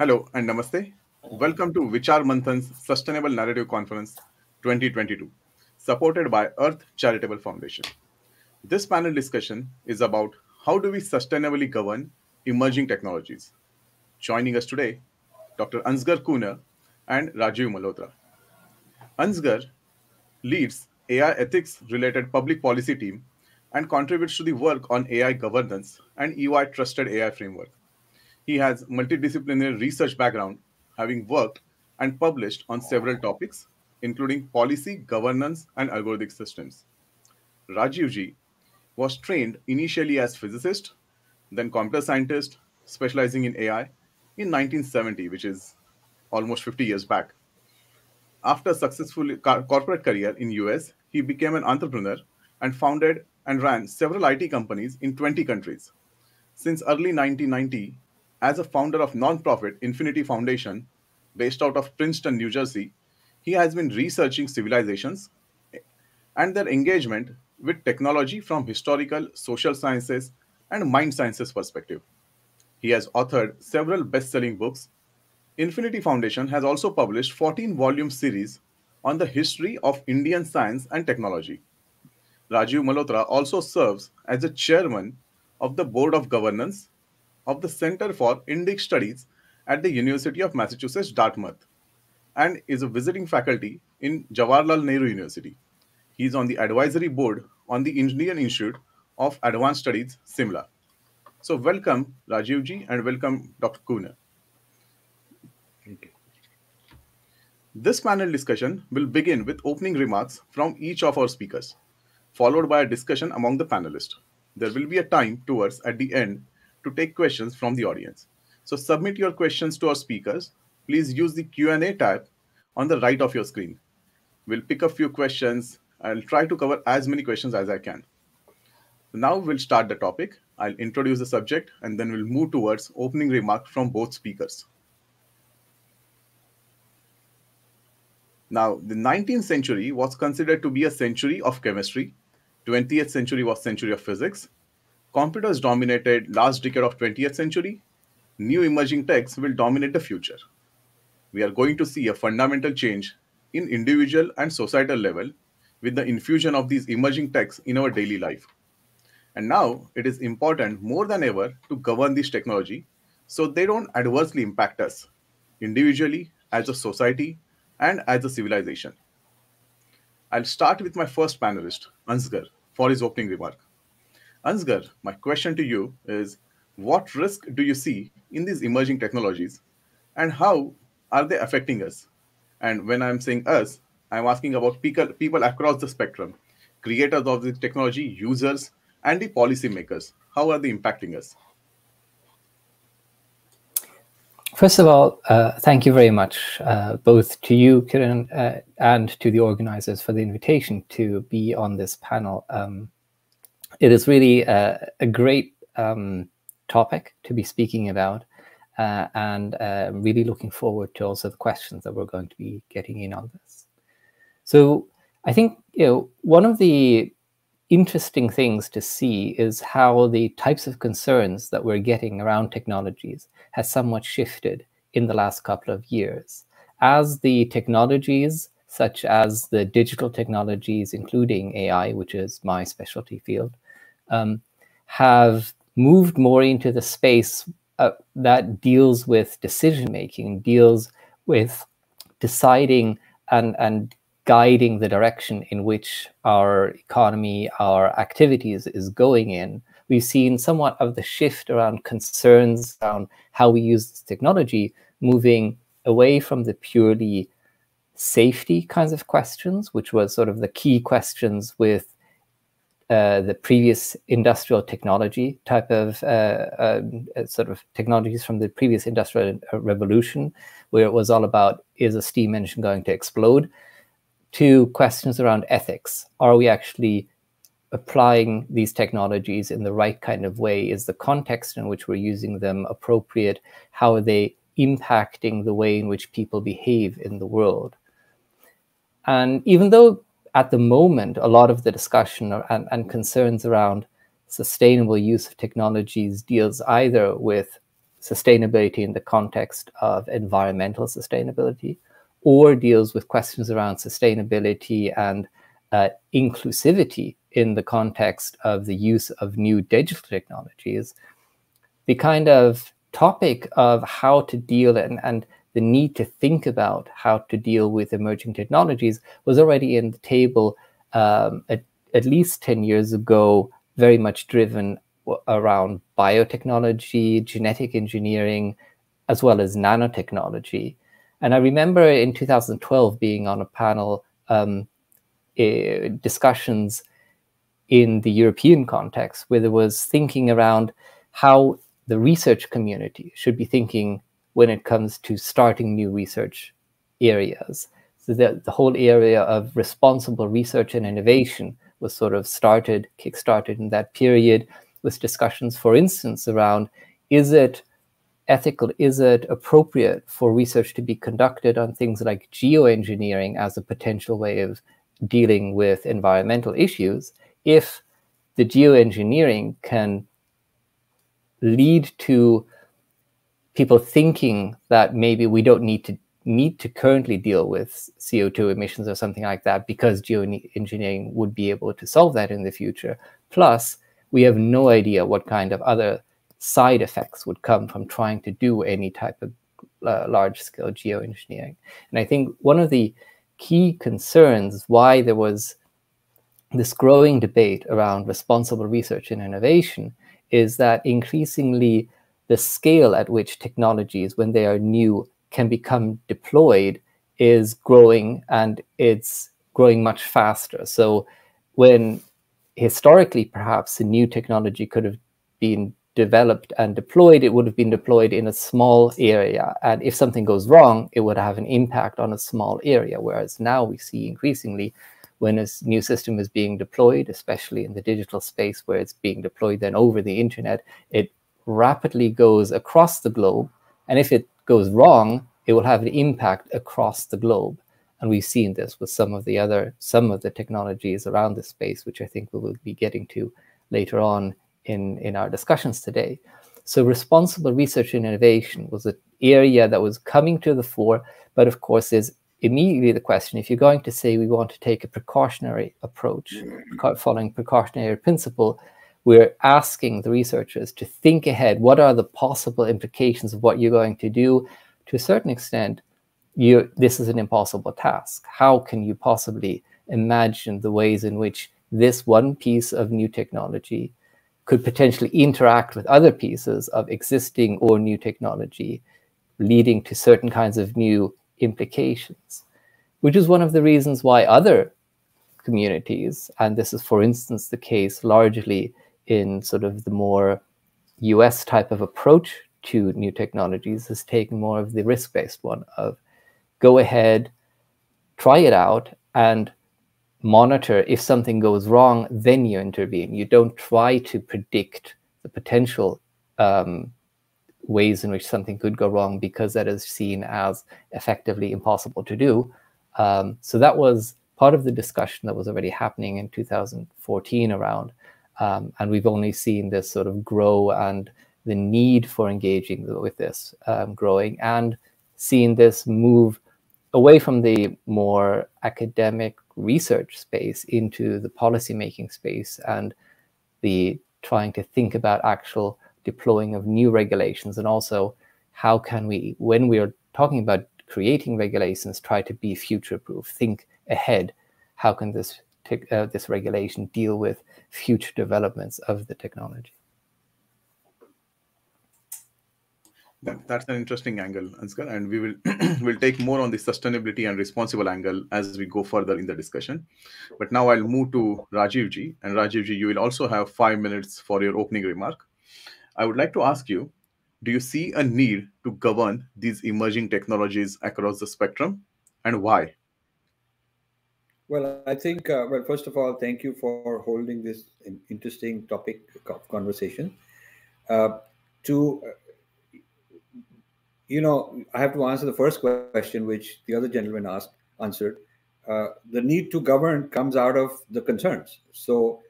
Hello and Namaste. Welcome to Vichaar Manthan's Sustainable Narrative Conference 2022, supported by Earth Charitable Foundation. This panel discussion is about how do we sustainably govern emerging technologies. Joining us today, Dr. Ansgar Kuna and Rajiv Malhotra. Ansgar leads AI ethics related public policy team and contributes to the work on AI governance and EY trusted AI framework. He has multidisciplinary research background, having worked and published on several topics, including policy, governance, and algorithmic systems. Rajiv ji was trained initially as physicist, then computer scientist, specializing in AI in 1970, which is almost 50 years back. After a successful corporate career in US, he became an entrepreneur and founded and ran several IT companies in 20 countries. Since early 1990, as a founder of non-profit Infinity Foundation, based out of Princeton, New Jersey, he has been researching civilizations and their engagement with technology from historical, social sciences, and mind sciences perspective. He has authored several best-selling books. Infinity Foundation has also published 14-volume series on the history of Indian science and technology. Rajiv Malhotra also serves as the chairman of the Board of Governance of the Center for Indic Studies at the University of Massachusetts, Dartmouth, and is a visiting faculty in Jawaharlal Nehru University. He is on the advisory board on the Indian Institute of Advanced Studies, Simla. So, welcome, Rajiv ji, and welcome, Dr. Kuna. Thank you. This panel discussion will begin with opening remarks from each of our speakers, followed by a discussion among the panelists. There will be a time towards at the end to take questions from the audience. So submit your questions to our speakers. Please use the Q&A tab on the right of your screen. We'll pick a few questions. I'll try to cover as many questions as I can. Now we'll start the topic. I'll introduce the subject and then we'll move towards opening remarks from both speakers. Now, the 19th century was considered to be a century of chemistry. 20th century was century of physics. Computers dominated last decade of 20th century. New emerging techs will dominate the future. We are going to see a fundamental change in individual and societal level with the infusion of these emerging techs in our daily life. And now it is important more than ever to govern this technology so they don't adversely impact us individually, as a society, and as a civilization. I'll start with my first panelist, Ansgar, for his opening remark. Ansgar, my question to you is, what risk do you see in these emerging technologies and how are they affecting us? And when I'm saying us, I'm asking about people across the spectrum, creators of the technology, users, and the policymakers. How are they impacting us? First of all, thank you very much, both to you, Kiran, and to the organizers for the invitation to be on this panel. It is really a great topic to be speaking about, and really looking forward to also the questions that we're going to be getting in on this. So I think, one of the interesting things to see is how the types of concerns that we're getting around technologies has somewhat shifted in the last couple of years. As the technologies, such as the digital technologies, including AI, which is my specialty field, have moved more into the space that deals with decision-making, deals with deciding and guiding the direction in which our economy, our activities is going in, we've seen somewhat of the shift around concerns around how we use this technology, moving away from the purely safety kinds of questions, which was sort of the key questions with the previous industrial technology type of sort of technologies from the previous industrial revolution, where it was all about, is a steam engine going to explode? To questions around ethics. Are we actually applying these technologies in the right kind of way? Is the context in which we're using them appropriate? How are they impacting the way in which people behave in the world? And even though at the moment, a lot of the discussion and concerns around sustainable use of technologies deals either with sustainability in the context of environmental sustainability, or deals with questions around sustainability and inclusivity in the context of the use of new digital technologies, the kind of topic of how to deal and the need to think about how to deal with emerging technologies was already in the table at least 10 years ago, very much driven around biotechnology, genetic engineering, as well as nanotechnology. And I remember in 2012 being on a panel discussions in the European context, where there was thinking around how the research community should be thinking when it comes to starting new research areas. So the whole area of responsible research and innovation was sort of kickstarted in that period, with discussions, for instance, around, is it ethical, is it appropriate for research to be conducted on things like geoengineering as a potential way of dealing with environmental issues, if the geoengineering can lead to people thinking that maybe we don't need to currently deal with CO2 emissions or something like that, because geoengineering would be able to solve that in the future. Plus, we have no idea what kind of other side effects would come from trying to do any type of large-scale geoengineering. And I think one of the key concerns why there was this growing debate around responsible research and innovation is that increasingly the scale at which technologies, when they are new, can become deployed is growing, and it's growing much faster. So when historically perhaps a new technology could have been developed and deployed, it would have been deployed in a small area. And if something goes wrong, it would have an impact on a small area. Whereas now we see increasingly when a new system is being deployed, especially in the digital space where it's being deployed then over the internet, it rapidly goes across the globe. And if it goes wrong, it will have an impact across the globe. And we've seen this with some of the technologies around this space, which I think we will be getting to later on in our discussions today. So responsible research and innovation was an area that was coming to the fore, but of course there's immediately the question, if you're going to say we want to take a precautionary approach, following precautionary principle, we're asking the researchers to think ahead. What are the possible implications of what you're going to do? To a certain extent, this is an impossible task. How can you possibly imagine the ways in which this one piece of new technology could potentially interact with other pieces of existing or new technology, leading to certain kinds of new implications? Which is one of the reasons why other communities, and this is, for instance, the case largely in sort of the more US type of approach to new technologies, has taken more of the risk-based one of go ahead, try it out, and monitor. If something goes wrong, then you intervene. You don't try to predict the potential ways in which something could go wrong, because that is seen as effectively impossible to do. So that was part of the discussion that was already happening in 2014 around, and we've only seen this sort of grow, and the need for engaging with this growing, and seeing this move away from the more academic research space into the policymaking space, and the trying to think about actual deploying of new regulations, and also how can we, when we are talking about creating regulations, try to be future-proof, think ahead. How can this regulation deal with future developments of the technology? That's an interesting angle, Ansgar, and we will will take more on the sustainability and responsible angle as we go further in the discussion. But now I'll move to Rajiv ji, and Rajiv ji, you will also have 5 minutes for your opening remark. I would like to ask you, do you see a need to govern these emerging technologies across the spectrum, and why? Well, I think, well, first of all, thank you for holding this interesting topic of conversation. To, I have to answer the first question, which the other gentleman answered. The need to govern comes out of the concerns. So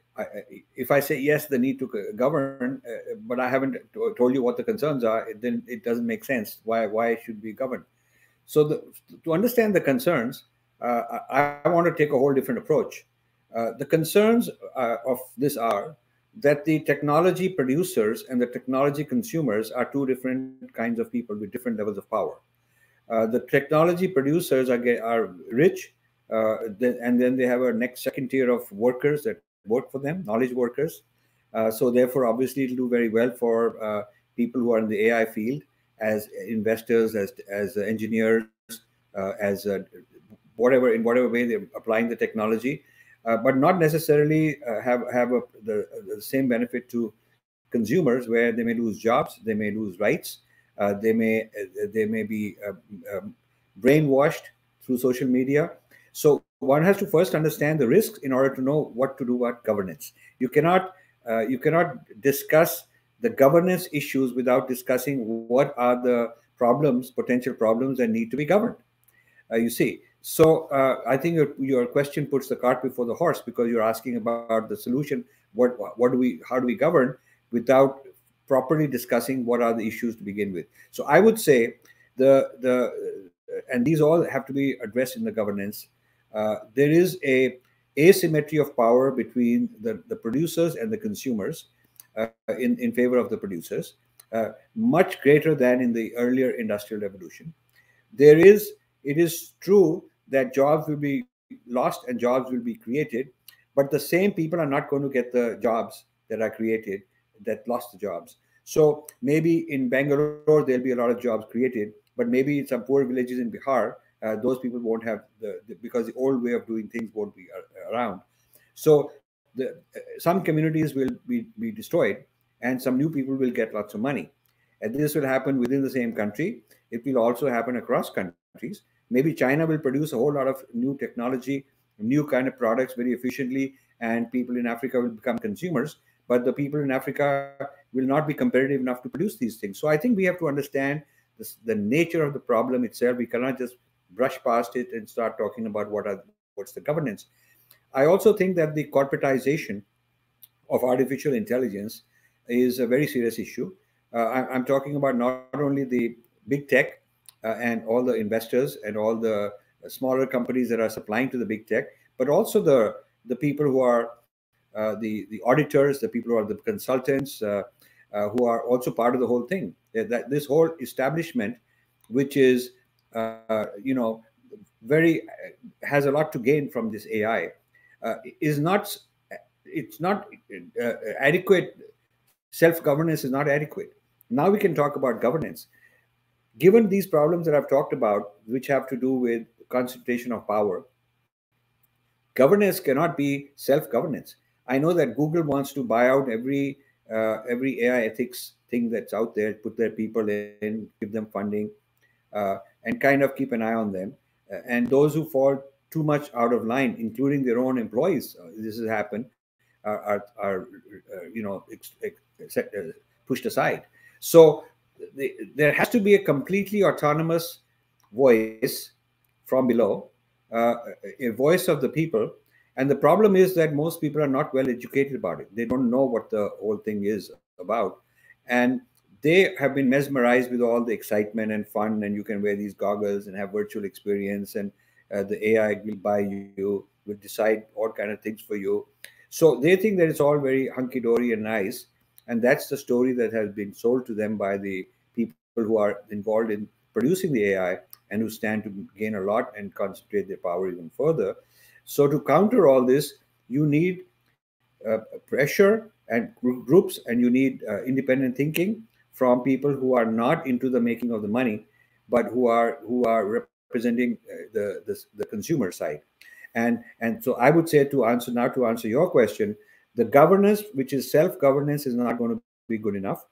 if I say yes, the need to govern, but I haven't told you what the concerns are, then it doesn't make sense. Why should we govern? So to understand the concerns, I want to take a whole different approach. The concerns of this are that the technology producers and the technology consumers are two different kinds of people with different levels of power. The technology producers are rich, and then they have a next second tier of workers that work for them, knowledge workers. So therefore, obviously, it'll do very well for people who are in the AI field, as investors, as engineers, as in whatever way they're applying the technology, but not necessarily have the same benefit to consumers, where they may lose jobs, they may lose rights, they may be brainwashed through social media. So one has to first understand the risks in order to know what to do about governance. You cannot discuss the governance issues without discussing what are the potential problems that need to be governed. You see. So I think your question puts the cart before the horse, because you're asking about the solution. How do we govern without properly discussing what are the issues to begin with? So I would say and these all have to be addressed in the governance. There is a asymmetry of power between the producers and the consumers, in favor of the producers, much greater than in the earlier industrial revolution. It is true that jobs will be lost and jobs will be created, but the same people are not going to get the jobs that are created, that lost the jobs. So maybe in Bangalore there'll be a lot of jobs created, but maybe in some poor villages in Bihar, those people won't have because the old way of doing things won't be around. So some communities will be destroyed, and some new people will get lots of money. And this will happen within the same country. It will also happen across countries. Maybe China will produce a whole lot of new technology, new kind of products very efficiently, and people in Africa will become consumers. But the people in Africa will not be competitive enough to produce these things. So I think we have to understand the nature of the problem itself. We cannot just brush past it and start talking about what's the governance. I also think that the corporatization of artificial intelligence is a very serious issue. I'm talking about not only the big tech and all the investors and all the smaller companies that are supplying to the big tech, but also the people who are the auditors, the people who are the consultants, who are also part of the whole thing. That this whole establishment, which is very has a lot to gain from this AI, is not it's not adequate. Self-governance is not adequate. Now we can talk about governance. Given these problems that I've talked about, which have to do with concentration of power, governance cannot be self-governance. I know that Google wants to buy out every AI ethics thing that's out there, put their people in, give them funding, and kind of keep an eye on them. And those who fall too much out of line, including their own employees, this has happened, are pushed aside. So there has to be a completely autonomous voice from below, a voice of the people. And the problem is that most people are not well educated about it. They don't know what the whole thing is about. And they have been mesmerized with all the excitement and fun, and you can wear these goggles and have virtual experience, and the AI will buy you, will decide all kind of things for you. So they think that it's all very hunky-dory and nice, and that's the story that has been sold to them by the people who are involved in producing the AI, and who stand to gain a lot and concentrate their power even further. So to counter all this, you need pressure and groups, and you need independent thinking from people who are not into the making of the money, but who are representing the consumer side. And so I would say, to answer your question, the governance, which is self-governance, is not going to be good enough.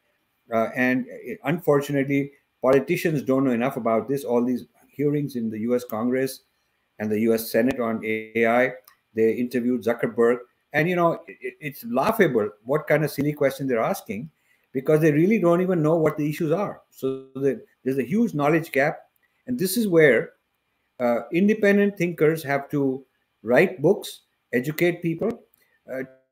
Unfortunately, politicians don't know enough about this. All these hearings in the U.S. Congress and the U.S. Senate on AI, they interviewed Zuckerberg, and it's laughable what kind of silly questions they're asking, because they really don't even know what the issues are. So there's a huge knowledge gap, and this is where independent thinkers have to write books, educate people,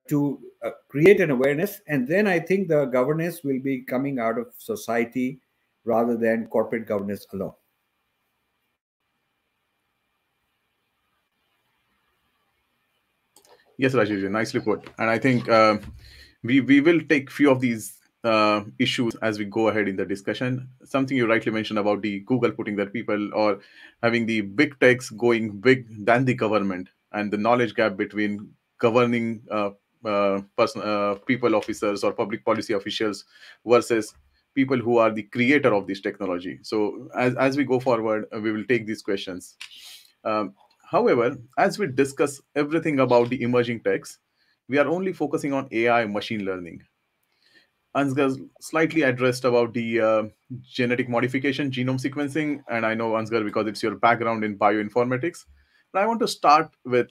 to create an awareness, and then I think the governance will be coming out of society rather than corporate governance alone. Yes, Rajesh, nicely put. And I think we will take few of these issues as we go ahead in the discussion. Something you rightly mentioned about the Google putting their people, or having the big techs going big than the government, and the knowledge gap between governing people officers or public policy officials versus people who are the creator of this technology. So as we go forward, we will take these questions. Um, However, as we discuss everything about the emerging techs, we are only focusing on AI machine learning. Ansgar slightly addressed about the genetic modification, genome sequencing, and I know Ansgar because it's your background in bioinformatics. But I want to start with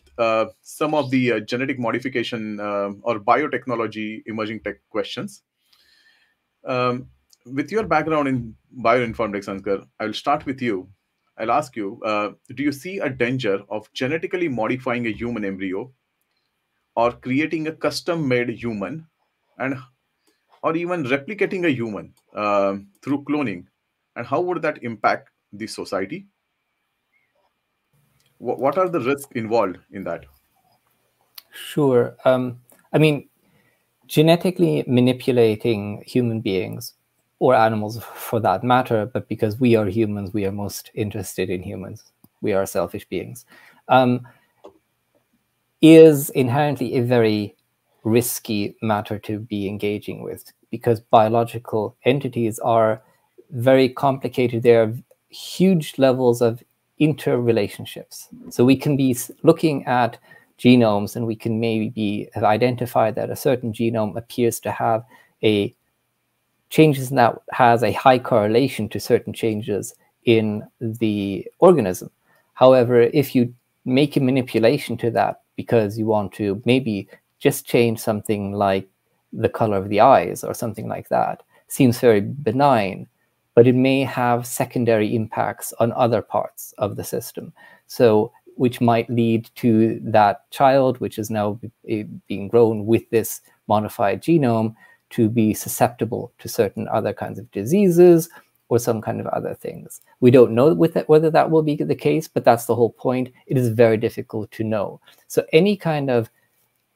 some of the genetic modification or biotechnology emerging tech questions. Um, with your background in bioinformatics, Ansgar, I will start with you. I'll ask you, do you see a danger of genetically modifying a human embryo or creating a custom made human, and or even replicating a human through cloning? And how would that impact the society? What are the risks involved in that? Sure. I mean, genetically manipulating human beings, or animals for that matter, but because we are humans, we are most interested in humans. We are selfish beings. Is inherently a very risky matter to be engaging with, because biological entities are very complicated. There are huge levels of interrelationships. So we can be looking at genomes, and we can maybe have identified that a certain genome appears to have a changes in that has a high correlation to certain changes in the organism. However, if you make a manipulation to that because you want to maybe just change something like the color of the eyes or something like that, seems very benign, but it may have secondary impacts on other parts of the system. So, which might lead to that child, which is now being grown with this modified genome, to be susceptible to certain other kinds of diseases or some kind of other things. We don't know whether that will be the case, but that's the whole point. It is very difficult to know. So any kind of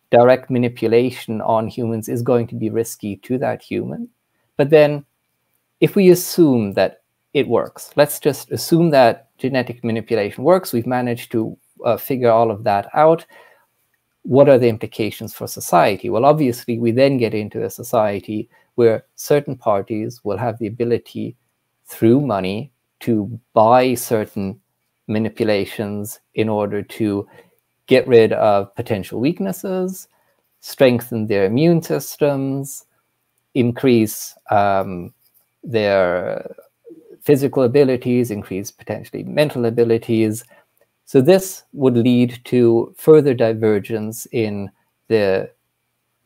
direct manipulation on humans is going to be risky to that human. But then if we assume that it works, let's just assume that genetic manipulation works. We've managed to figure all of that out. What are the implications for society? Well, obviously, we then get into a society where certain parties will have the ability through money to buy certain manipulations in order to get rid of potential weaknesses, strengthen their immune systems, increase their physical abilities, increase potentially mental abilities. So this would lead to further divergence in the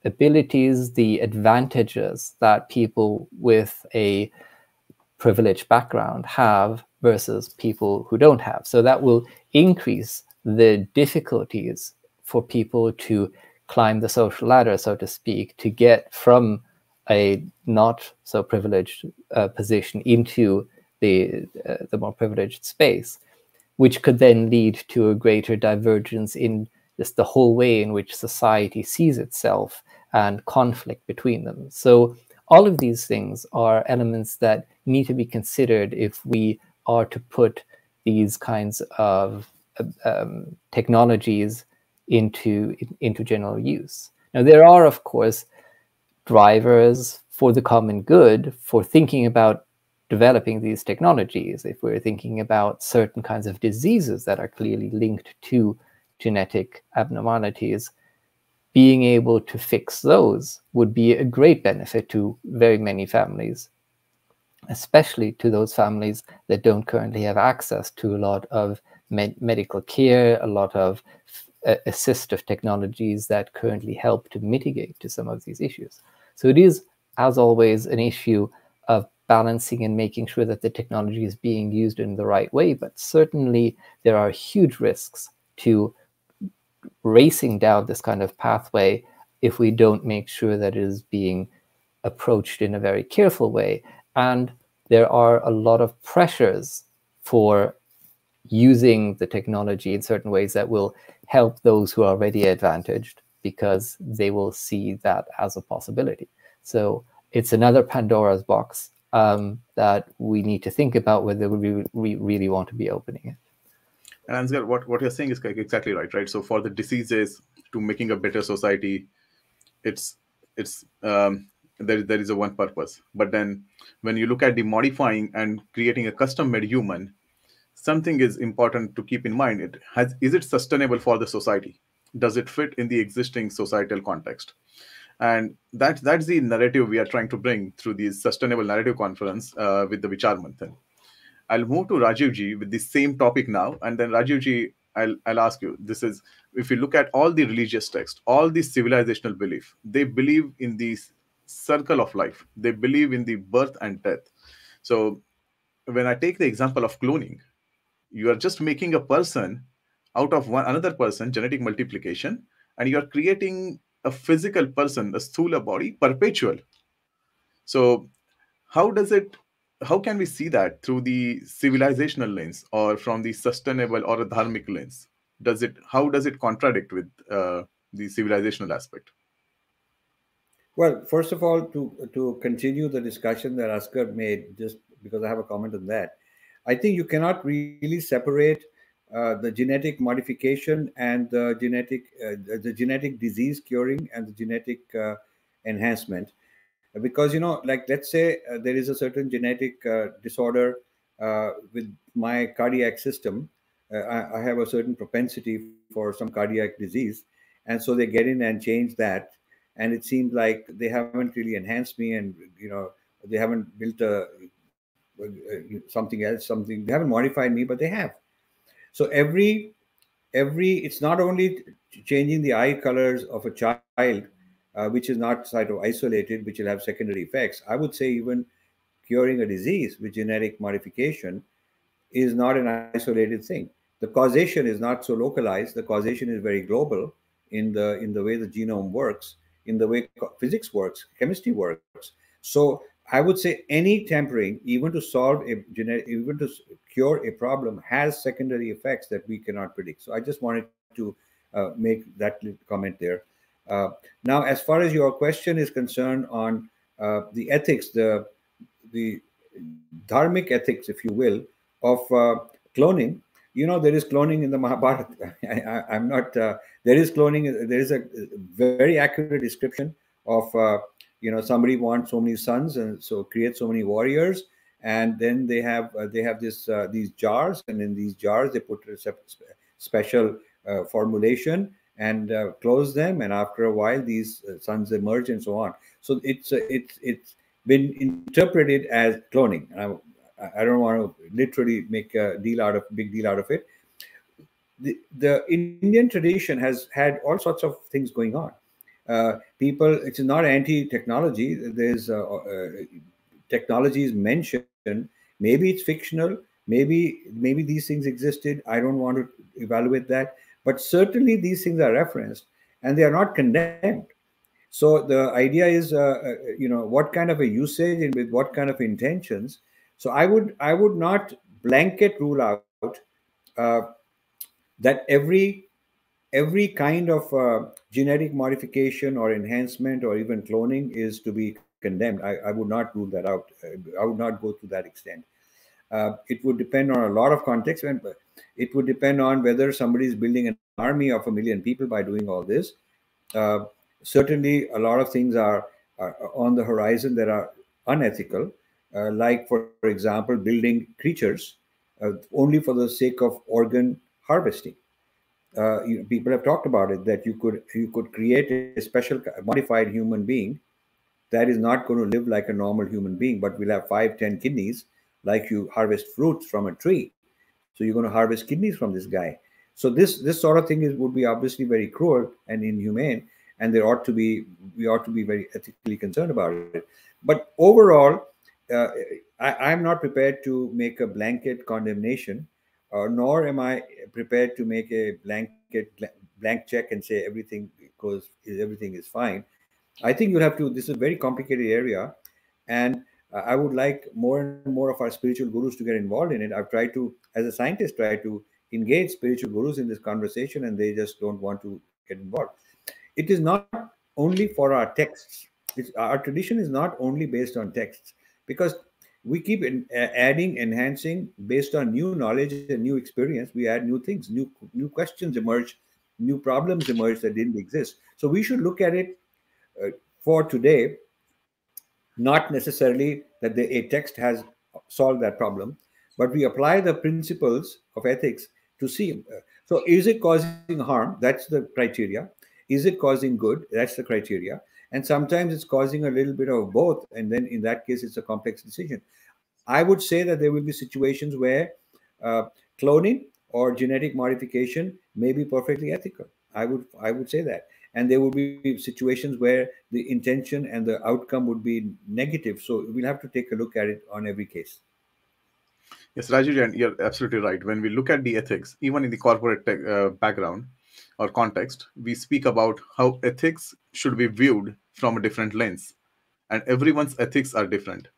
abilities, the advantages that people with a privileged background have versus people who don't have. So that will increase the difficulties for people to climb the social ladder, so to speak, to get from a not so privileged position into the more privileged space, which could then lead to a greater divergence in just the whole way in which society sees itself and conflict between them. So all of these things are elements that need to be considered if we are to put these kinds of technologies into general use. Now, there are, of course, drivers for the common good for thinking about developing these technologies. If we're thinking about certain kinds of diseases that are clearly linked to genetic abnormalities, being able to fix those would be a great benefit to very many families, especially to those families that don't currently have access to a lot of medical care, a lot of assistive technologies that currently help to mitigate to some of these issues. So it is, as always, an issue of balancing and making sure that the technology is being used in the right way. But certainly there are huge risks to racing down this kind of pathway if we don't make sure that it is being approached in a very careful way. And there are a lot of pressures for using the technology in certain ways that will help those who are already advantaged, because they will see that as a possibility. So it's another Pandora's box that we need to think about whether we really want to be opening it. And Ansgar, what you're saying is exactly right, right? So for the diseases to making a better society, it's there is a one purpose. But then when you look at the modifying and creating a custom made human, something is important to keep in mind. It has, is it sustainable for the society? Does it fit in the existing societal context? And that's the narrative we are trying to bring through the sustainable narrative conference with the Vichar Manthan. I'll move to Rajiv ji with the same topic now, and then Rajiv ji, I'll ask you. This is, if you look at all the religious texts, all the civilizational belief, they believe in the circle of life. They believe in the birth and death. So when I take the example of cloning, you are just making a person out of one another person, genetic multiplication, and you are creating a physical person, a sthula body, perpetual. So how does it, how can we see that through the civilizational lens or from the sustainable or a dharmic lens? Does it, how does it contradict with the civilizational aspect? Well, first of all, to continue the discussion that Askar made, just because I have a comment on that, I think you cannot really separate the genetic modification and the genetic disease curing and the genetic enhancement, because like let's say there is a certain genetic disorder with my cardiac system. I have a certain propensity for some cardiac disease, and so they get in and change that, and it seems like they haven't really enhanced me, and they haven't built something else, something, they haven't modified me, but they have. So every it's not only changing the eye colors of a child, which is not sort of isolated, which will have secondary effects. I would say even curing a disease with genetic modification is not an isolated thing. The causation is not so localized. The causation is very global in the way the genome works, in the way physics works, chemistry works. So I would say any tampering, even to solve a genetic, even to cure a problem, has secondary effects that we cannot predict. So I just wanted to make that little comment there. Uh, Now, as far as your question is concerned on the ethics, the dharmic ethics, if you will, of cloning. There is cloning in the Mahabharata. I'm not. There is cloning. There is a very accurate description of somebody wants so many sons and so create so many warriors, and then they have these jars, and in these jars they put a special formulation and close them, and after a while these sons emerge and so on. So it's been interpreted as cloning. I don't want to literally make a big deal out of it. The Indian tradition has had all sorts of things going on. People, it's not anti-technology. There's technology is mentioned. Maybe it's fictional. Maybe these things existed. I don't want to evaluate that. But certainly these things are referenced, and they are not condemned. So the idea is, what kind of a usage and with what kind of intentions. So I would not blanket rule out uh, that every kind of genetic modification or enhancement or even cloning is to be condemned. I would not rule that out. I would not go to that extent. It would depend on a lot of context, and it would depend on whether somebody is building an army of 1 million people by doing all this. Uh, Certainly, a lot of things are on the horizon that are unethical, like, for example, building creatures only for the sake of organ harvesting. People have talked about it, that you could create a special modified human being that is not going to live like a normal human being, but will have 5, 10 kidneys, like you harvest fruits from a tree. So you're going to harvest kidneys from this guy. So this sort of thing would be obviously very cruel and inhumane, and we ought to be very ethically concerned about it. But overall, uh, I'm not prepared to make a blanket condemnation, nor am I prepared to make a blank check and say everything goes, everything is fine. I think you'll have to. This is a very complicated area, and I would like more and more of our spiritual gurus to get involved in it. I've tried to, as a scientist, try to engage spiritual gurus in this conversation, and they just don't want to get involved. It is not only for our texts. Our tradition is not only based on texts, because we keep adding, enhancing based on new knowledge and new experience. We add new things, new questions emerge, new problems emerge that didn't exist. So we should look at it for today, not necessarily that a text has solved that problem, but we apply the principles of ethics to see. So, is it causing harm? That's the criteria. Is it causing good? That's the criteria. And sometimes it's causing a little bit of both. And then in that case, it's a complex decision. I would say that there will be situations where uh, cloning or genetic modification may be perfectly ethical. I would say that. And there would be situations where the intention and the outcome would be negative. So we'll have to take a look at it on every case. Yes, Rajiv, and you're absolutely right. When we look at the ethics, even in the corporate background or context, we speak about how ethics should be viewed from a different lens, and everyone's ethics are different,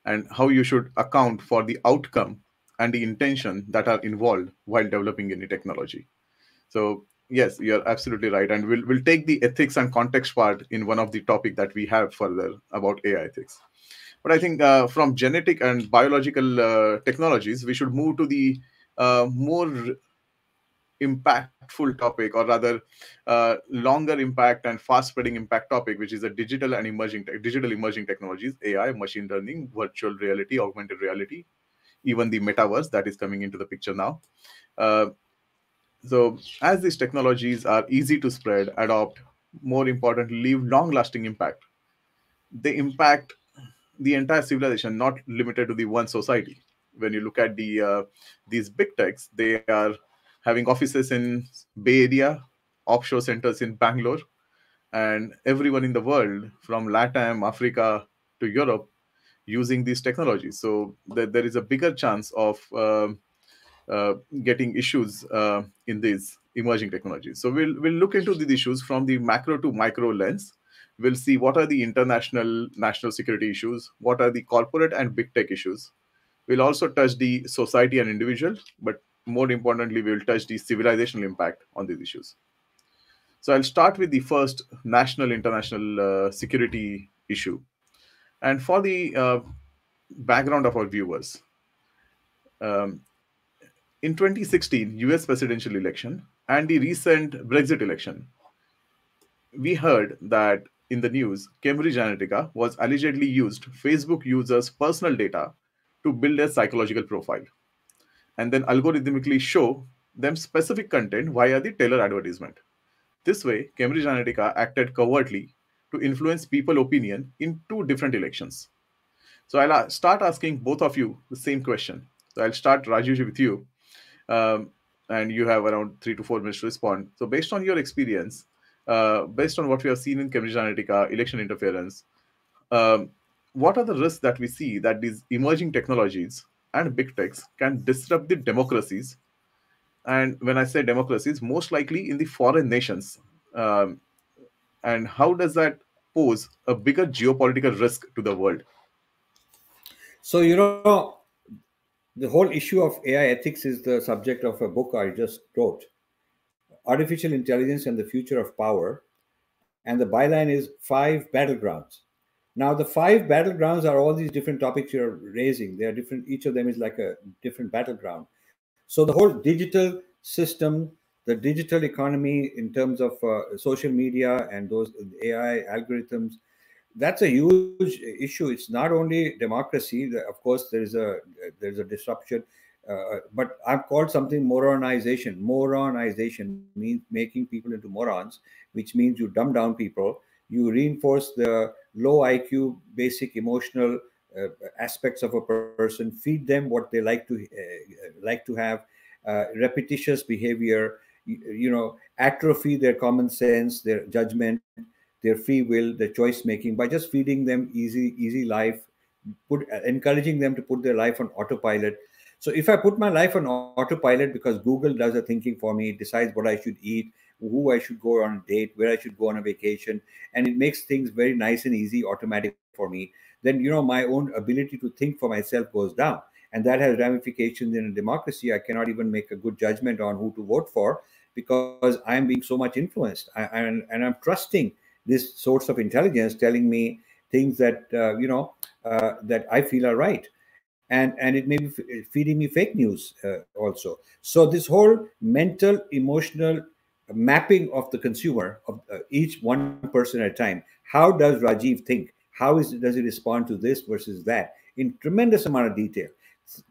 and how you should account for the outcome and the intention that are involved while developing any technology. So yes, you're absolutely right, and we'll take the ethics and context part in one of the topic that we have further about AI ethics. But I think from genetic and biological technologies, we should move to the more impactful topic, or rather, longer impact and fast spreading impact topic, which is a digital emerging technologies, AI, machine learning, virtual reality, augmented reality, even the metaverse that is coming into the picture now. Uh, so, as these technologies are easy to spread, adopt, more importantly, leave long lasting impact, they impact the entire civilization, not limited to the one society. When you look at these big techs, they are having offices in Bay Area, offshore centers in Bangalore, and everyone in the world from Latam, Africa to Europe using these technologies. So there is a bigger chance of getting issues in these emerging technologies. So we'll look into these issues from the macro to micro lens. We'll see what are the international national security issues, what are the corporate and big tech issues. We'll also touch the society and individual, but more importantly, we'll touch the civilizational impact on these issues. So I'll start with the first national international security issue. And for the background of our viewers, um, in 2016 US presidential election and the recent Brexit election, we heard that in the news, Cambridge Analytica was allegedly used Facebook users' personal data to build a psychological profile and then algorithmically show them specific content via the tailored advertisement. This way, Cambridge Analytica acted covertly to influence people opinion in two different elections. So I'll start asking both of you the same question. So I'll start Rajesh with you, um, and you have around 3 to 4 minutes to respond. So based on your experience, based on what we have seen in Cambridge Analytica, election interference, um, what are the risks that we see that these emerging technologies and big techs can disrupt the democracies? And when I say democracies, most likely in the foreign nations. Um, and how does that pose a bigger geopolitical risk to the world? So, the whole issue of AI ethics is the subject of a book I just wrote, Artificial Intelligence and the Future of Power. And the byline is Five Battlegrounds. Now, the five battlegrounds are all these different topics you're raising. They are different, each of them is like a different battleground. So, the whole digital system, the digital economy in terms of social media and those AI algorithms, that's a huge issue. It's not only democracy. Of course, there's a disruption, but I've called something moronization. Moronization means making people into morons, which means you dumb down people. You reinforce the low IQ, basic emotional aspects of a person. Feed them what they like to have, repetitious behavior. Atrophy their common sense, their judgment, their free will, their choice making by just feeding them easy life, encouraging them to put their life on autopilot. So if I put my life on autopilot because Google does the thinking for me, decides what I should eat, who I should go on a date, where I should go on a vacation, and it makes things very nice and easy, automatic for me. Then my own ability to think for myself goes down, and that has ramifications in a democracy. I cannot even make a good judgment on who to vote for because I'm being so much influenced, and I'm trusting this source of intelligence telling me things that that I feel are right, and it may be feeding me fake news also. So this whole mental, emotional mapping of the consumer, of each one person at a time. How does Rajiv think? Does he respond to this versus that in tremendous amount of detail?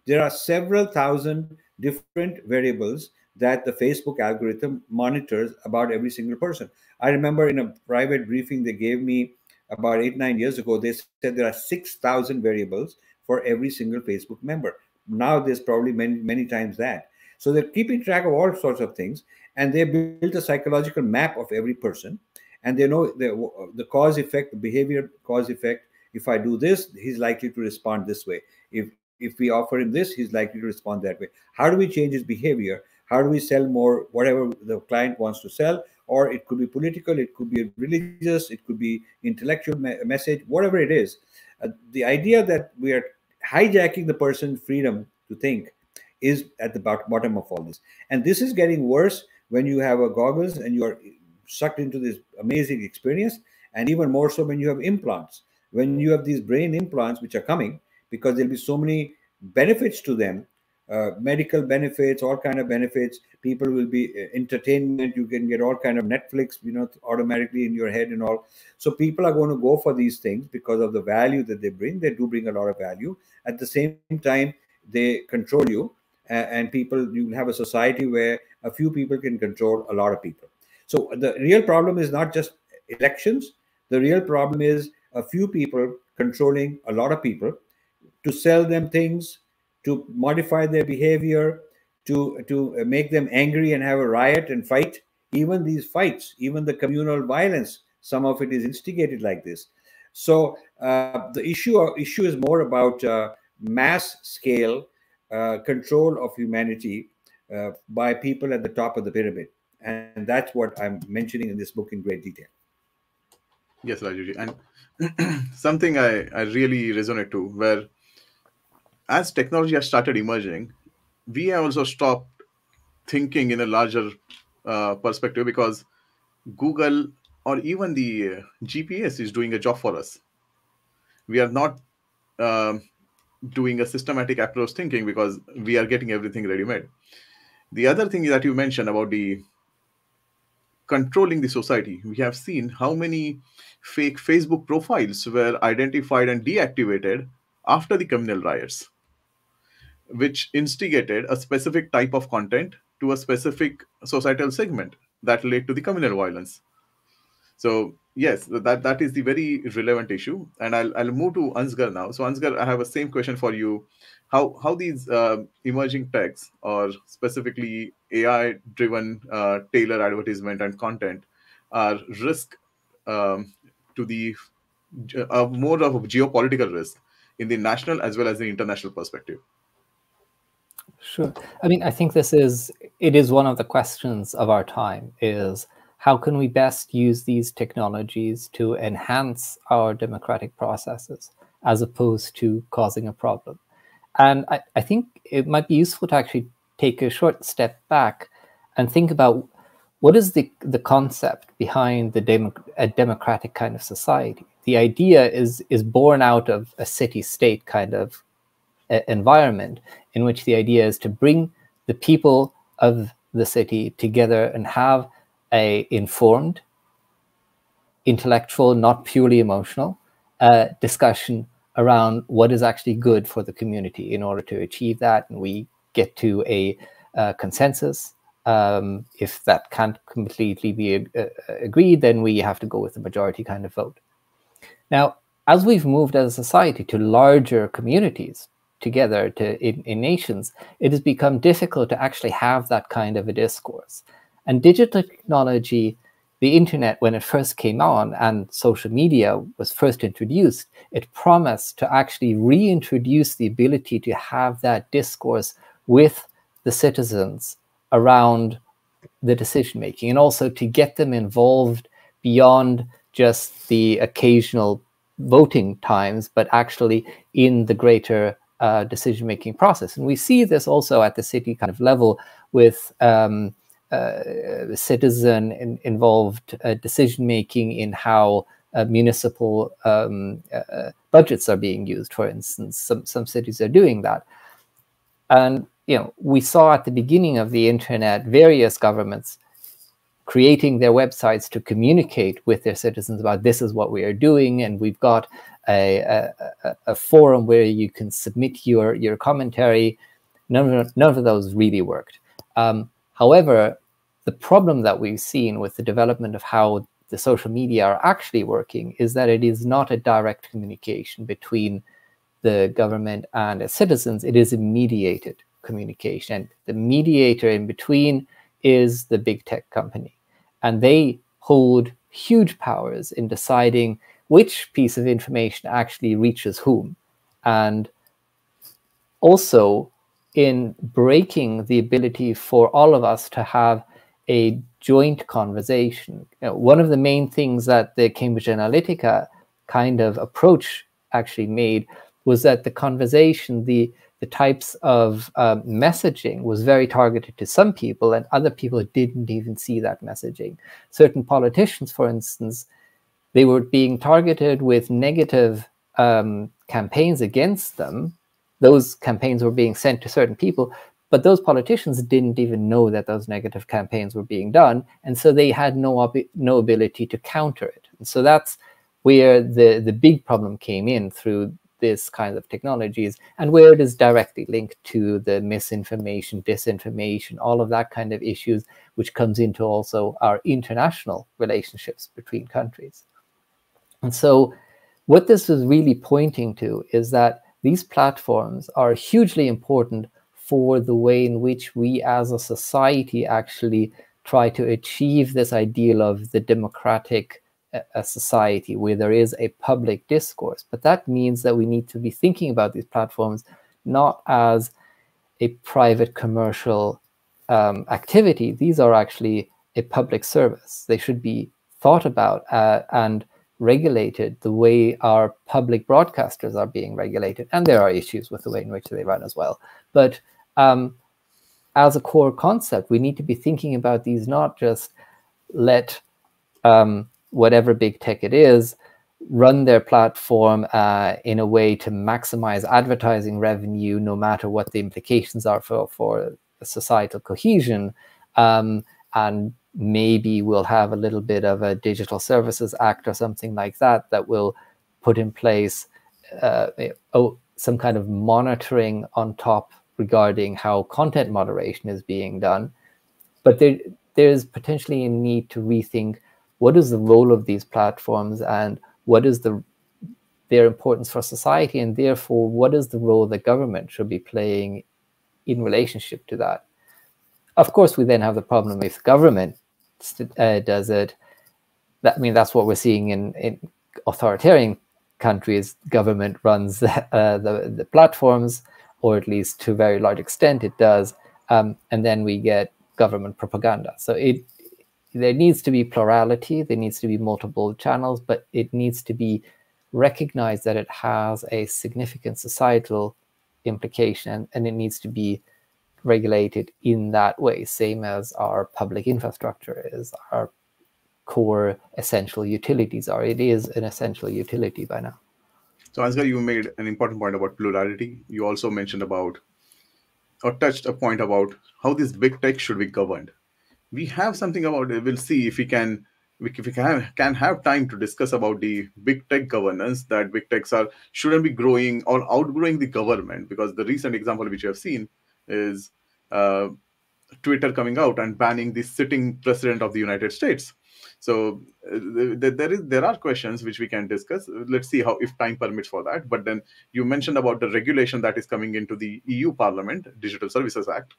There are several thousand different variables that the Facebook algorithm monitors about every single person. I remember in a private briefing they gave me about 8 9 years ago, they said there are 6,000 variables for every single Facebook member. Now there's probably many times that. So they're keeping track of all sorts of things, and they built a psychological map of every person, and they know the cause effect, the behavior cause effect. If I do this, he's likely to respond this way. If we offer him this, he's likely to respond that way. How do we change his behavior? How do we sell more whatever the client wants to sell? Or it could be political, it could be religious, it could be intellectual message, whatever it is. The idea that we are hijacking the person's freedom to think is at the bottom of all this. And this is getting worse when you have a goggles and you are sucked into this amazing experience, and even more so when you have implants. When you have these brain implants, which are coming, because there'll be so many benefits to them, medical benefits, all kind of benefits. People will be entertainment. You can get all kind of Netflix, automatically in your head and all. So people are going to go for these things because of the value that they bring. They do bring a lot of value. At the same time, they control you, and people, you have a society where a few people can control a lot of people. So the real problem is not just elections. The real problem is a few people controlling a lot of people to sell them things, to modify their behavior, to make them angry and have a riot and fight. Even these fights, even the communal violence, some of it is instigated like this. So the issue is more about mass scale control of humanity by people at the top of the pyramid, and that's what I'm mentioning in this book in great detail. Yes, Rajuji. And something I really resonate to, where as technology has started emerging, we have also stopped thinking in a larger perspective, because Google or even the GPS is doing a job for us. We are not um doing a systematic approach thinking because we are getting everything ready made. The other thing that you mentioned about the controlling the society, we have seen how many fake Facebook profiles were identified and deactivated after the communal riots, which instigated a specific type of content to a specific societal segment that led to the communal violence. So yes, that is the very relevant issue, and I'll move to Ansgar now. So Ansgar, I have a same question for you. How these emerging techs, or specifically AI driven tailor advertisement and content, are risk um, to the more of a geopolitical risk in the national as well as the international perspective. Sure. I mean, I think it is one of the questions of our time, is how can we best use these technologies to enhance our democratic processes as opposed to causing a problem? And I think it might be useful to actually take a short step back and think about what is the concept behind a democratic kind of society. The idea is born out of a city-state kind of environment, in which the idea is to bring the people of the city together and have a informed, intellectual, not purely emotional, discussion around what is actually good for the community. In order to achieve that, and we get to a consensus. If that can't completely be agreed, then we have to go with the majority kind of vote. Now, as we've moved as a society to larger communities together in nations, it has become difficult to actually have that kind of a discourse. And digital technology, the internet, when it first came on and social media was first introduced, it promised to actually reintroduce the ability to have that discourse with the citizens around the decision making, and also to get them involved beyond just the occasional voting times, but actually in the greater decision making process. And we see this also at the city kind of level with citizen involved decision making in how municipal budgets are being used. For instance, some cities are doing that. And we saw at the beginning of the internet various governments creating their websites to communicate with their citizens about this is what we are doing, and we've got a forum where you can submit your commentary. None of those really worked. However, the problem that we've seen with the development of how the social media are actually working is that it is not a direct communication between the government and its citizens. It is a mediated communication. The mediator in between is the big tech company, and they hold huge powers in deciding which piece of information actually reaches whom, and also in breaking the ability for all of us to have a joint conversation. One of the main things that the Cambridge Analytica kind of approach actually made was that the conversation, the types of messaging was very targeted to some people, and other people didn't even see that messaging. Certain politicians, for instance, they were being targeted with negative campaigns against them. Those campaigns were being sent to certain people, but those politicians didn't even know that those negative campaigns were being done, and so they had no ability to counter it. And so that's where the big problem came in through this kind of technologies, and where it is directly linked to the misinformation, disinformation, all of that kind of issues, which comes into also our international relationships between countries. And so what this is really pointing to is that these platforms are hugely important for the way in which we as a society actually try to achieve this ideal of the democratic a society where there is a public discourse. But that means that we need to be thinking about these platforms not as a private commercial activity. These are actually a public service. They should be thought about and regulated the way our public broadcasters are being regulated. And there are issues with the way in which they run as well. But as a core concept, we need to be thinking about these, not just let whatever big tech it is run their platform in a way to maximize advertising revenue, no matter what the implications are for societal cohesion. And maybe we'll have a little bit of a Digital Services Act or something like that that will put in place some kind of monitoring on top regarding how content moderation is being done. But there's potentially a need to rethink what is the role of these platforms and what is their importance for society, and therefore what is the role that government should be playing in relationship to that. Of course, we then have the problem if government does it. That's what we're seeing in authoritarian countries. Government runs the platforms, or at least to a very large extent it does, and then we get government propaganda. So there needs to be plurality, there needs to be multiple channels, but it needs to be recognized that it has a significant societal implication, and it needs to be regulated in that way, same as our public infrastructure is, our core essential utilities are. It is an essential utility by now. So, Asghar, you made an important point about plurality. You also mentioned about, or touched a point about how this big tech should be governed. We have something about it. We'll see if we can can have time to discuss about the big tech governance, that big techs shouldn't be growing or outgrowing the government, because the recent example which you have seen is Twitter coming out and banning the sitting president of the United States. So there are questions which we can discuss. Let's see how, if time permits for that. But then you mentioned about the regulation that is coming into the EU Parliament, Digital Services Act.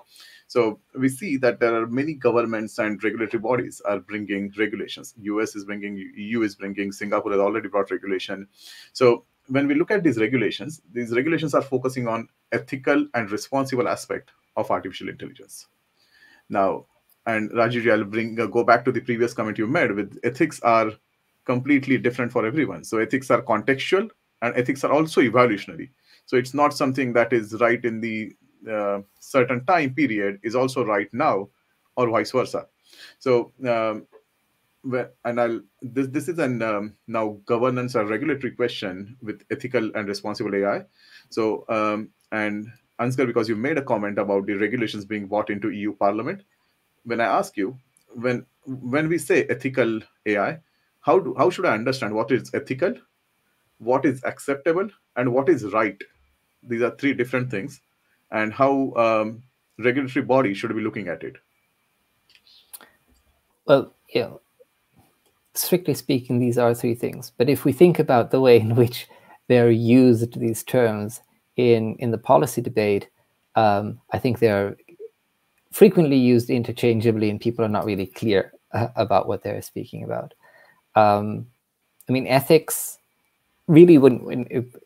So we see that there are many governments and regulatory bodies are bringing regulations. US is bringing, EU is bringing, Singapore has already brought regulation. So when we look at these regulations are focusing on ethical and responsible aspect of artificial intelligence. Now, and Rajiv, I'll go back to the previous comment you made with ethics are completely different for everyone. So ethics are contextual and ethics are also evolutionary. So it's not something that is right in the certain time period is also right now, or vice versa. So and I'll this is an now governance or regulatory question with ethical and responsible AI. So and Ansgar, because you made a comment about the regulations being brought into EU Parliament, when I ask you, when we say ethical AI, how should I understand what is ethical, what is acceptable, and what is right? These are three different things, and how regulatory body should be looking at it. Well, strictly speaking, these are three things. But if we think about the way in which they're used, these terms in the policy debate, I think they're frequently used interchangeably, and people are not really clear about what they're speaking about. I mean, ethics really,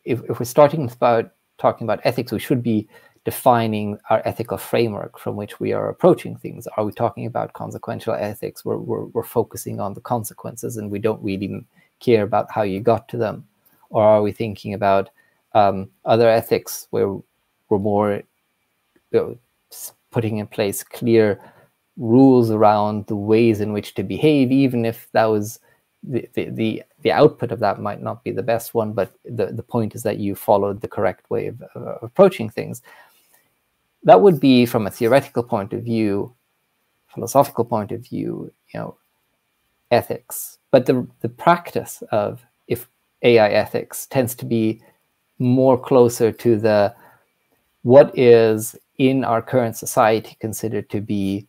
if we're talking about ethics, we should be defining our ethical framework from which we are approaching things. Are we talking about consequential ethics? We're focusing on the consequences, and we don't really care about how you got to them. Or are we thinking about other ethics where we're more putting in place clear rules around the ways in which to behave, even if that was the output of that might not be the best one, but the point is that you followed the correct way of approaching things. That would be, from a theoretical point of view, philosophical point of view, ethics. But the practice of AI ethics tends to be more closer to what is in our current society considered to be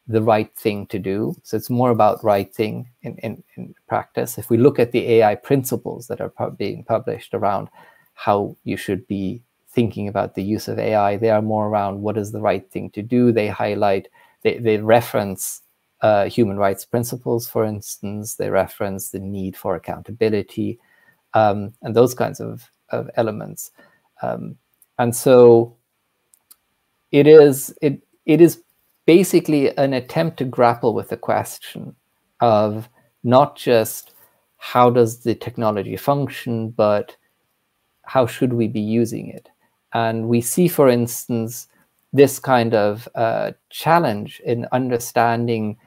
the right thing to do. So it's more about right thing in practice. If we look at the AI principles that are being published around how you should be thinking about the use of AI, they are more around what is the right thing to do. They highlight, they reference human rights principles, for instance. They reference the need for accountability, and those kinds of elements. And so it is basically an attempt to grapple with the question of not just how does the technology function, but how should we be using it? And we see, for instance, this kind of challenge in understanding,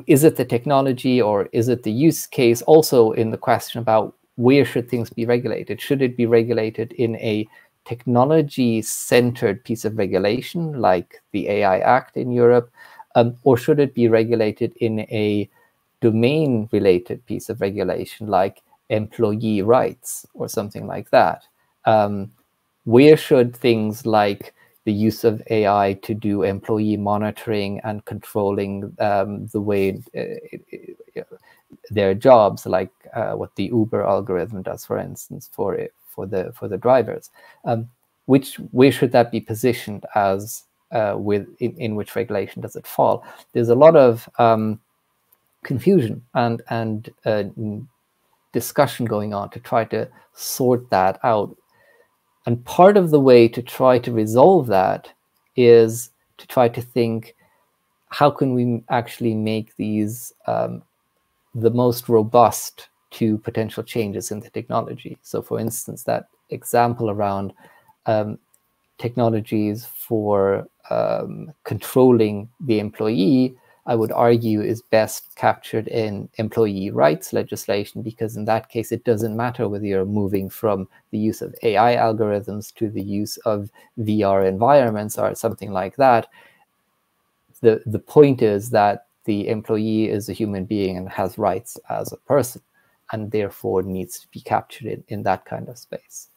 is it the technology or is it the use case? Also in the question about where should things be regulated? Should it be regulated in a technology-centered piece of regulation like the AI Act in Europe, or should it be regulated in a domain-related piece of regulation like employee rights or something like that? Where should things like the use of AI to do employee monitoring and controlling the way their jobs, like what the Uber algorithm does, for instance, for the drivers, where should that be positioned as? In which regulation does it fall? There's a lot of confusion and discussion going on to try to sort that out. And part of the way to try to resolve that is to try to think, how can we actually make these the most robust to potential changes in the technology? So for instance, that example around technologies for controlling the employee, I would argue is best captured in employee rights legislation, because in that case, it doesn't matter whether you're moving from the use of AI algorithms to the use of VR environments or something like that. The point is that the employee is a human being and has rights as a person, and therefore needs to be captured in that kind of space.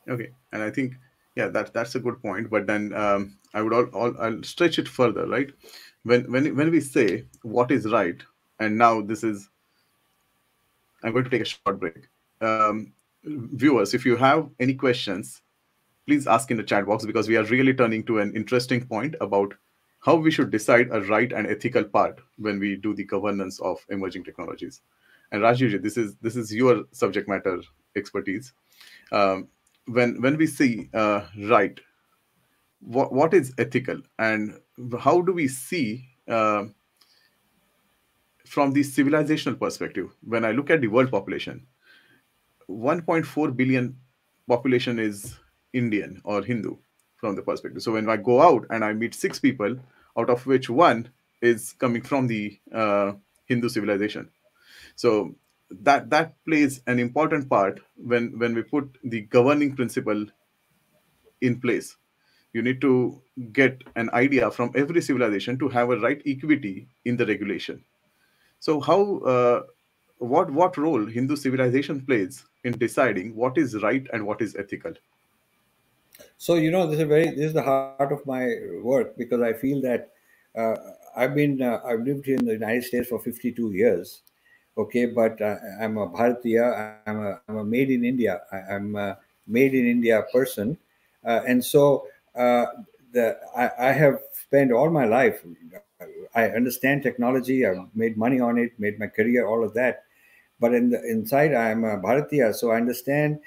Okay, and I think that's a good point. But then I'll stretch it further, right? When we say what is right, and now I'm going to take a short break. Viewers, if you have any questions, please ask in the chat box, because we are really turning to an interesting point about how we should decide a right and ethical part when we do the governance of emerging technologies. And Rajiv, this is your subject matter expertise. When we see right, what is ethical, and how do we see from the civilizational perspective? When I look at the world population, 1.4 billion population is Indian or Hindu from the perspective. So when I go out and I meet six people, out of which one is coming from the Hindu civilization. So that plays an important part when we put the governing principle in place. You need to get an idea from every civilization to have a right equity in the regulation. So how what role Hindu civilization plays in deciding what is right and what is ethical? So this is the heart of my work, because I feel that uh, I've lived here in the United States for 52 years. Okay, but I'm a Bharatiya. I'm a made in India. I'm a made in India person, and so uh, I have spent all my life. I understand technology. I've made money on it, made my career, all of that. But inside, I'm a Bharatiya, so I understand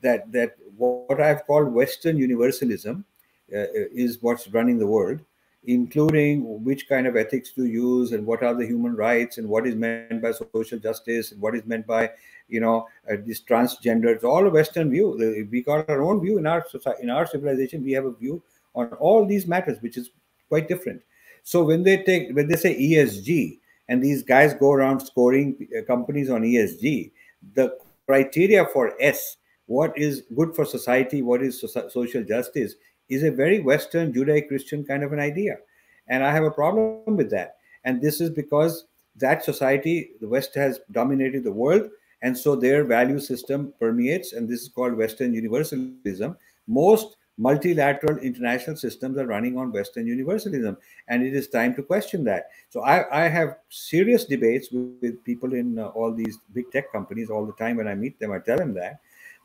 that what I've called Western universalism is what's running the world, including which kind of ethics to use and what are the human rights and what is meant by social justice and what is meant by this transgender. It's all a Western view. We got our own view in our society, in our civilization. We have a view on all these matters, which is quite different. So when they say ESG, and these guys go around scoring companies on ESG, the criteria for S, what is good for society, what is social justice, is a very Western Judeo-Christian kind of an idea, and I have a problem with that. And this is because that society, the West, has dominated the world, and so their value system permeates, and this is called Western universalism. Most multilateral international systems are running on Western universalism, and it is time to question that. So I have serious debates with people in all these big tech companies all the time. When I meet them, I tell them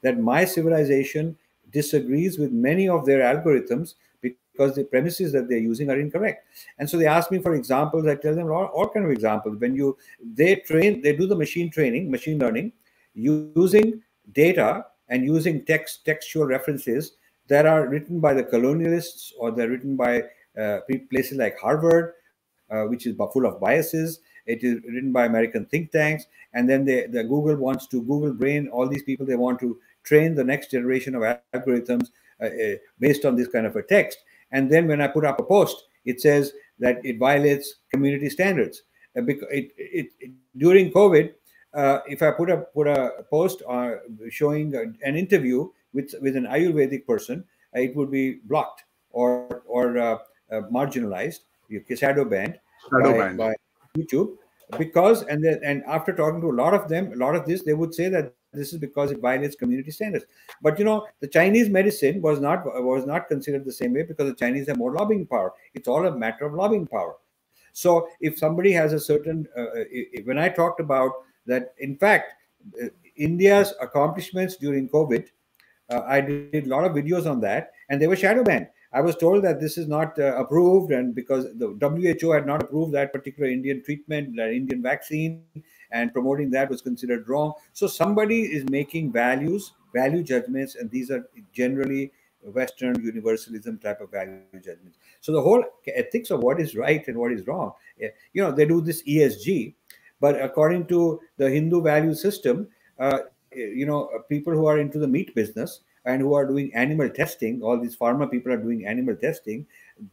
that my civilization disagrees with many of their algorithms because the premises that they're using are incorrect. And so they ask me for examples. I tell them all kind of examples. When they do the machine training, machine learning, using data and using textual references that are written by the colonialists, or they're written by places like Harvard, which is full of biases. It is written by American think tanks, and then the Google wants to Google Brain, all these people, they want to train the next generation of algorithms based on this kind of a text. And then when I put up a post, it says that it violates community standards. During COVID, if I put a post showing an interview with an Ayurvedic person, it would be blocked or marginalized, shadow banned Shadow band. by YouTube, because and after talking to a lot of them, a lot of this, they would say that this is because it violates community standards. But the Chinese medicine was not considered the same way, because the Chinese have more lobbying power. It's all a matter of lobbying power. So if somebody has a certain, when I talked about that, in fact, India's accomplishments during COVID, I did a lot of videos on that, and they were shadow banned. I was told that this is not approved, and because the WHO had not approved that particular Indian treatment, that Indian vaccine, and promoting that was considered wrong. So somebody is making value judgments, and these are generally Western universalism type of value judgments. So the whole ethics of what is right and what is wrong, they do this ESG, but according to the Hindu value system, people who are into the meat business and who are doing animal testing, all these pharma people are doing animal testing.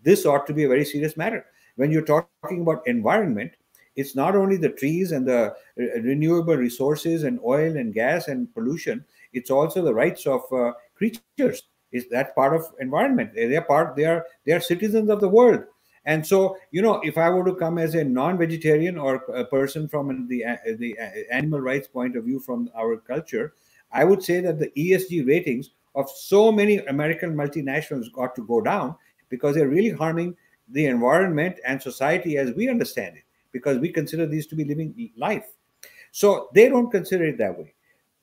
This ought to be a very serious matter. When you're talking about environment, it's not only the trees and the renewable resources and oil and gas and pollution, it's also the rights of creatures. Is that part of environment? They are citizens of the world. And so, if I were to come as a non-vegetarian or a person from the animal rights point of view from our culture, I would say that the ESG ratings of so many American multinationals got to go down, because they're really harming the environment and society as we understand it, because we consider these to be living life. So they don't consider it that way.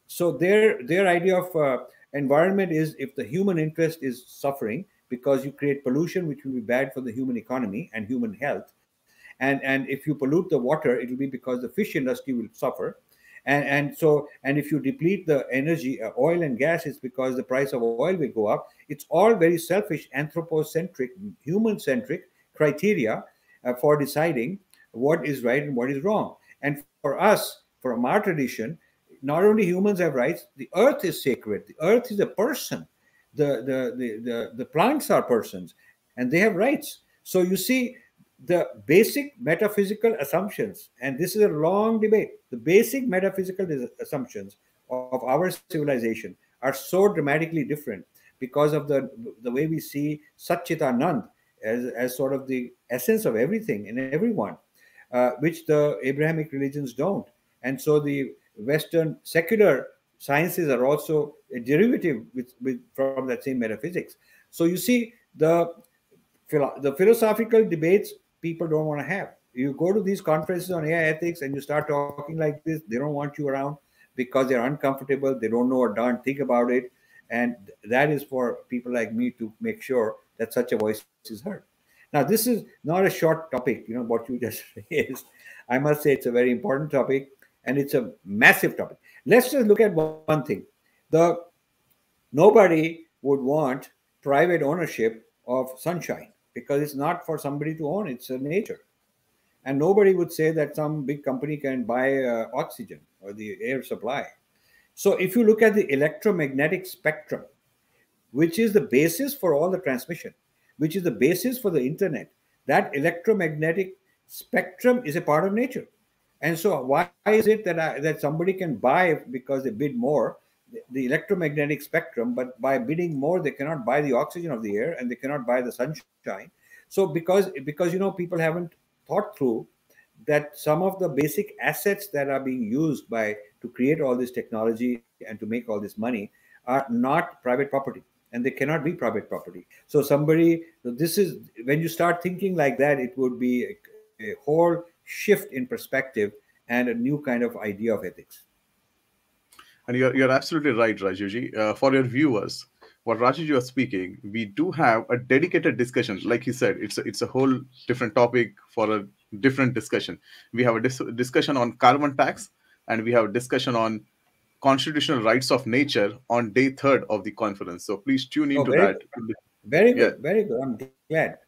So their idea of environment is, if the human interest is suffering because you create pollution, which will be bad for the human economy and human health, and if you pollute the water, it will be because the fish industry will suffer, And if you deplete the energy, oil and gas, it's because the price of oil will go up. It's all very selfish, anthropocentric, human centric criteria for deciding what is right and what is wrong. And for us, from our tradition, not only humans have rights, the earth is sacred, the earth is a person, the plants are persons, and they have rights. So you see, the basic metaphysical assumptions, and this is a long debate, the basic metaphysical assumptions of our civilization are so dramatically different because of the way we see Satchitanand as sort of the essence of everything and everyone, which the Abrahamic religions don't. And so the Western secular sciences are also a derivative from that same metaphysics. So you see, the philosophical debates people don't want to have. You go to these conferences on AI ethics and you start talking like this, they don't want you around because they're uncomfortable, they don't know a darn thing about it. And that is for people like me to make sure that such a voice is heard. Now, this is not a short topic, what you just raised. I must say it's a very important topic, and it's a massive topic. Let's just look at one thing. The Nobody would want private ownership of sunshine because it's not for somebody to own, it's a nature. And nobody would say that some big company can buy oxygen or the air supply. So if you look at the electromagnetic spectrum, which is the basis for all the transmission, which is the basis for the internet, that electromagnetic spectrum is a part of nature. And so why is it that somebody can buy because they bid more the electromagnetic spectrum, but by bidding more they cannot buy the oxygen of the air and they cannot buy the sunshine? So because people haven't thought through that some of the basic assets that are being used to create all this technology and to make all this money are not private property, and they cannot be private property. So this is when you start thinking like that, it would be a whole shift in perspective and a new kind of idea of ethics. And you're absolutely right, Rajuji. For your viewers, what Rajuji was speaking, we do have a dedicated discussion. Like he said, it's a whole different topic for a different discussion. We have a discussion on carbon tax, and we have a discussion on constitutional rights of nature on day third of the conference. So please tune Oh, into very that. good. Very Yeah, good. Very good. I'm glad.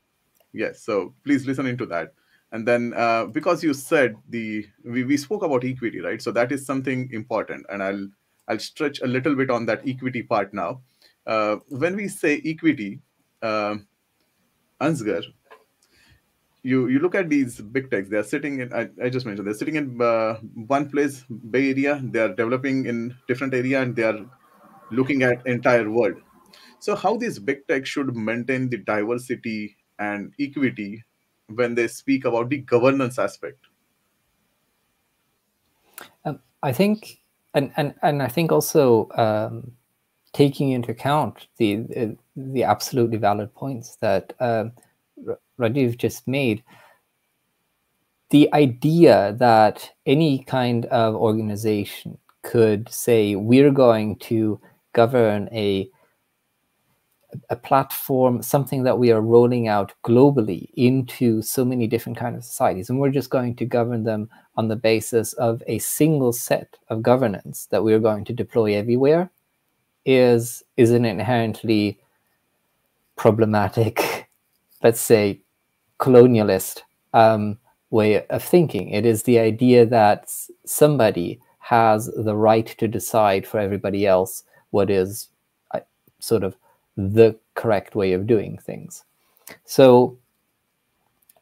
yes. So please listen into that. And then because you said we spoke about equity, right? So that is something important, and I'll stretch a little bit on that equity part now. When we say equity, uh, Ansgar, you look at these big techs. They are sitting in. I just mentioned they're sitting in one place, Bay Area. They are developing in different area, and they are looking at entire world. So how these big tech should maintain the diversity and equity when they speak about the governance aspect? I think, and I think also taking into account the absolutely valid points that Rajiv just made, the idea that any kind of organization could say we're going to govern a platform, something that we are rolling out globally into so many different kinds of societies, and we're just going to govern them on the basis of a single set of governance that we're going to deploy everywhere, is an inherently problematic, let's say, colonialist way of thinking. It is the idea that somebody has the right to decide for everybody else what is sort of the correct way of doing things. So,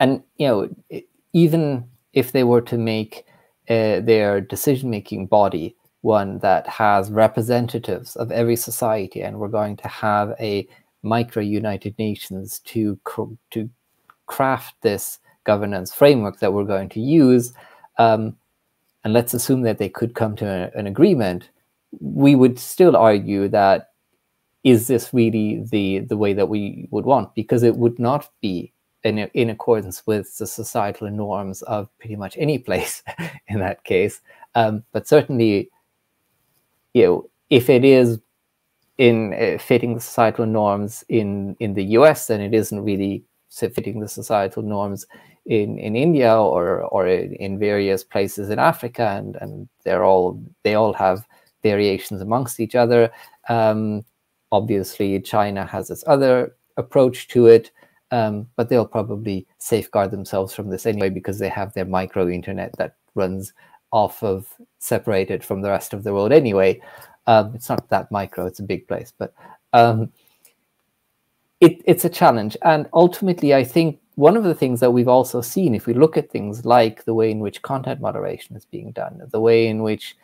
and even if they were to make their decision-making body one that has representatives of every society, and we're going to have a micro United Nations to craft this governance framework that we're going to use, and let's assume that they could come to an agreement, we would still argue that is this really the way that we would want? Because it would not be in accordance with the societal norms of pretty much any place in that case. But certainly, if it is in fitting the societal norms in the US, then it isn't really fitting the societal norms in India or in various places in Africa, and they all have variations amongst each other. Obviously, China has its other approach to it, but they'll probably safeguard themselves from this anyway because they have their micro internet that runs off of separated from the rest of the world anyway. It's not that micro; it's a big place, but it's a challenge. And ultimately, I think one of the things that we've also seen, if we look at things like the way in which content moderation is being done, the way in which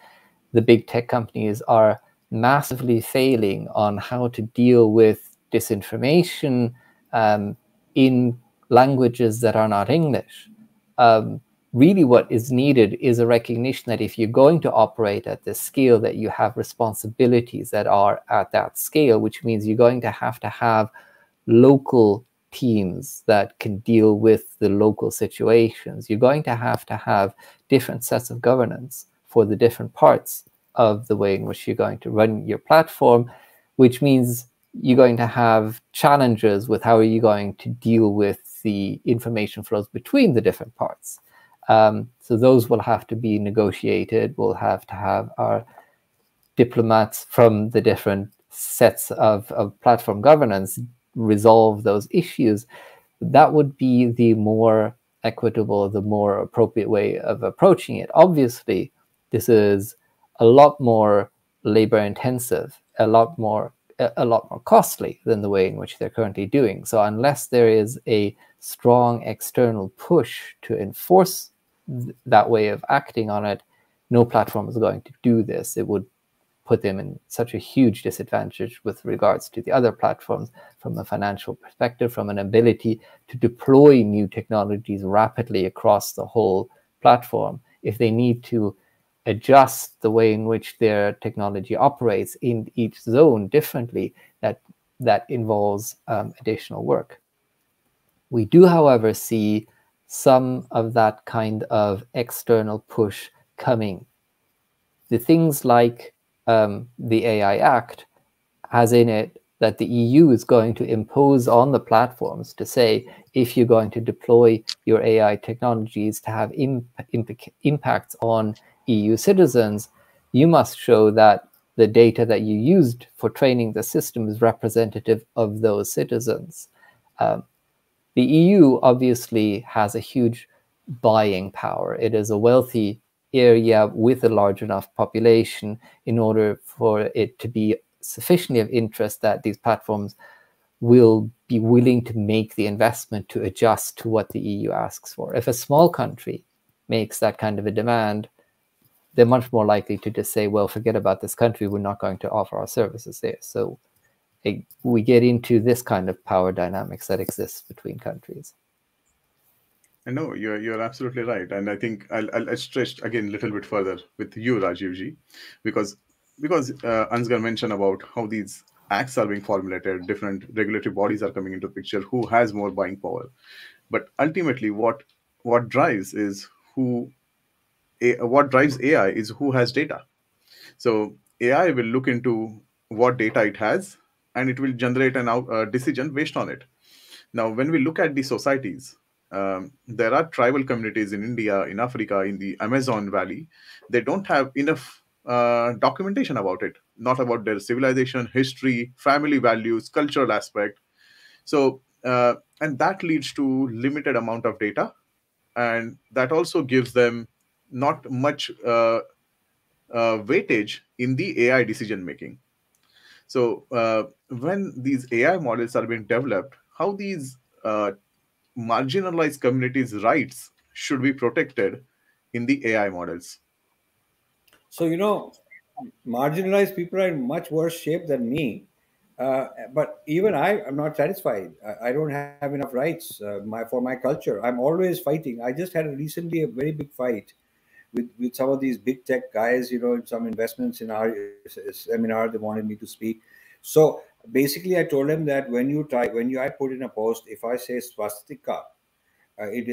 the big tech companies are massively failing on how to deal with disinformation in languages that are not English. Really what is needed is a recognition that if you're going to operate at this scale, that you have responsibilities that are at that scale, which means you're going to have local teams that can deal with the local situations. You're going to have different sets of governance for the different parts of the way in which you're going to run your platform, which means you're going to have challenges with how are you going to deal with the information flows between the different parts. So those will have to be negotiated. We'll have to have our diplomats from the different sets of platform governance resolve those issues. That would be the more equitable, the more appropriate way of approaching it. Obviously, this is a lot more labor intensive, a lot more costly than the way in which they're currently doing. So unless there is a strong external push to enforce that way of acting on it, no platform is going to do this. It would put them in such a huge disadvantage with regards to the other platforms from a financial perspective, from an ability to deploy new technologies rapidly across the whole platform. If they need to adjust the way in which their technology operates in each zone differently, that involves additional work. We do, however, see some of that kind of external push coming. The things like the AI Act has in it that the EU is going to impose on the platforms to say, if you're going to deploy your AI technologies to have impacts on EU citizens, you must show that the data that you used for training the system is representative of those citizens. The EU obviously has a huge buying power. It is a wealthy area with a large enough population in order for it to be sufficiently of interest that these platforms will be willing to make the investment to adjust to what the EU asks for. If a small country makes that kind of a demand, they're much more likely to just say, well, forget about this country, we're not going to offer our services there. So we get into this kind of power dynamics that exists between countries. I know you're absolutely right, and I think I'll stretch again a little bit further with you, Rajiv ji, because Ansgar mentioned about how these acts are being formulated, different regulatory bodies are coming into picture, who has more buying power, but ultimately what drives is what drives AI is who has data. So AI will look into what data it has, and it will generate a decision based on it. Now, when we look at the societies, there are tribal communities in India, in Africa, in the Amazon Valley. They don't have enough documentation about it, not about their civilization, history, family values, cultural aspect. So, and that leads to limited amount of data, and that also gives them not much weightage in the AI decision making. So, when these AI models are being developed, how these marginalized communities' rights should be protected in the AI models? So, marginalized people are in much worse shape than me. But even I am not satisfied. I don't have enough rights for my culture. I'm always fighting. I just had recently a very big fight with some of these big tech guys, in some investments in our seminar. They wanted me to speak. So basically, I told them that I put in a post, if I say swastika, it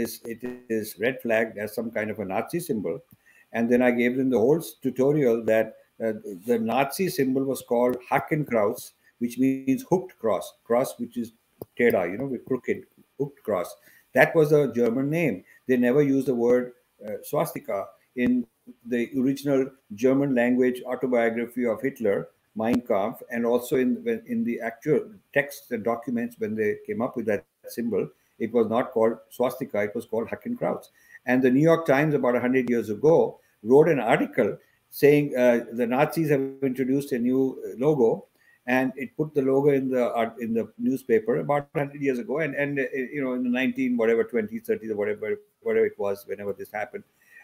is red flagged as some kind of a Nazi symbol. And then I gave them the whole tutorial that the Nazi symbol was called Hakenkreuz, which means hooked cross, cross which is teda, with crooked, hooked cross. That was a German name. They never used the word swastika in the original German language autobiography of Hitler, Mein Kampf, and also in the actual text and documents when they came up with that symbol. It was not called swastika; it was called Hakenkreuz. And the New York Times, about 100 years ago, wrote an article saying the Nazis have introduced a new logo, and it put the logo in the newspaper about 100 years ago, and in the 19 whatever 20s 30s or whatever it was whenever this happened,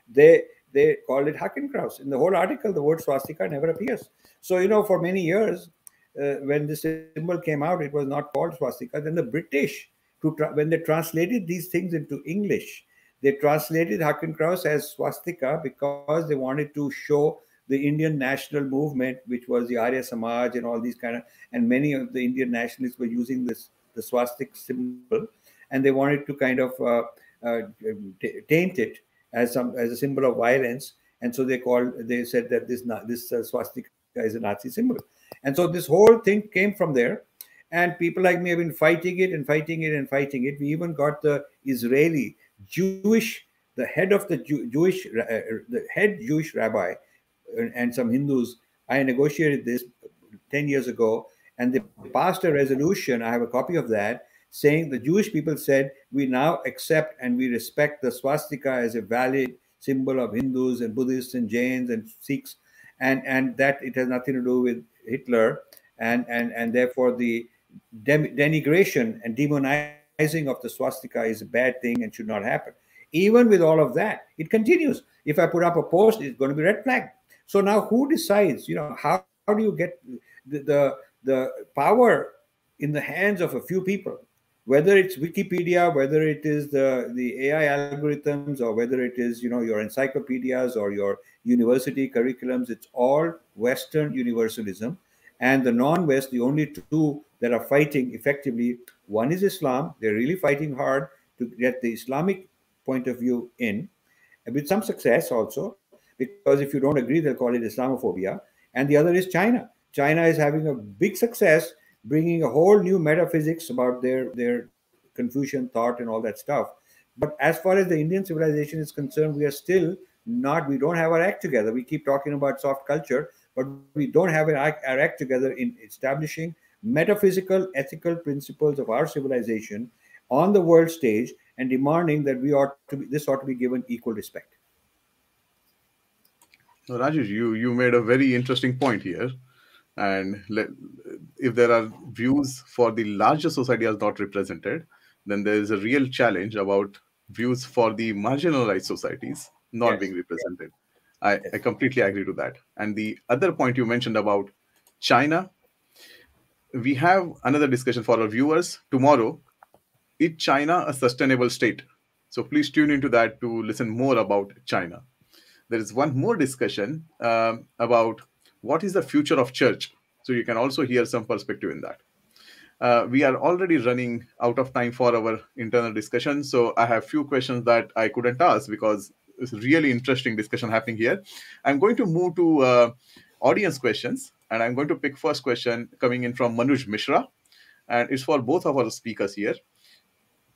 they called it Hakenkreuz. In the whole article, the word swastika never appears. So for many years, when the symbol came out, it was not called swastika. Then the British, when they translated these things into English, they translated Hakenkreuz as swastika because they wanted to show the Indian national movement, which was the Arya Samaj and all these and many of the Indian nationalists were using the swastik symbol, and they wanted to kind of uh, taint it as a symbol of violence, and so they said that this swastika is a Nazi symbol, and so this whole thing came from there, and people like me have been fighting it and fighting it and fighting it. We even got the Israeli Jewish, the head of the the head Jewish rabbi, and some Hindus. I negotiated this 10 years ago, and they passed a resolution. I have a copy of that, saying the Jewish people said, we now accept and we respect the swastika as a valid symbol of Hindus and Buddhists and Jains and Sikhs, and that it has nothing to do with Hitler, and therefore the denigration and demonizing of the swastika is a bad thing and should not happen. Even with all of that, it continues. If I put up a post, it's going to be red flag. So now who decides? How do you get the power in the hands of a few people? Whether it's Wikipedia, whether it is the AI algorithms, or whether it is your encyclopedias or your university curriculums, it's all Western universalism. And the non-West, the only two that are fighting effectively, one is Islam. They're really fighting hard to get the Islamic point of view in, with some success also, because if you don't agree, they'll call it Islamophobia. And the other is China. China is having a big success, bringing a whole new metaphysics about their Confucian thought and all that stuff. But as far as the Indian civilization is concerned, we are still not. We don't have our act together. We keep talking about soft culture, but we don't have our act together in establishing metaphysical, ethical principles of our civilization on the world stage and demanding that this ought to be given equal respect. So, Rajesh, you made a very interesting point here. And if there are views for the larger society as not represented, then there is a real challenge about views for the marginalized societies not Yes. being represented. I Yes. completely agree to that. And the other point you mentioned about China, we have another discussion for our viewers tomorrow. Is China a sustainable state? So please tune into that to listen more about China. There is one more discussion about what is the future of church. So you can also hear some perspective in that. We are already running out of time for our internal discussion. So I have few questions that I couldn't ask because it's a really interesting discussion happening here. I'm going to move to audience questions, and I'm going to pick first question coming in from Manuj Mishra, and it's for both of our speakers here.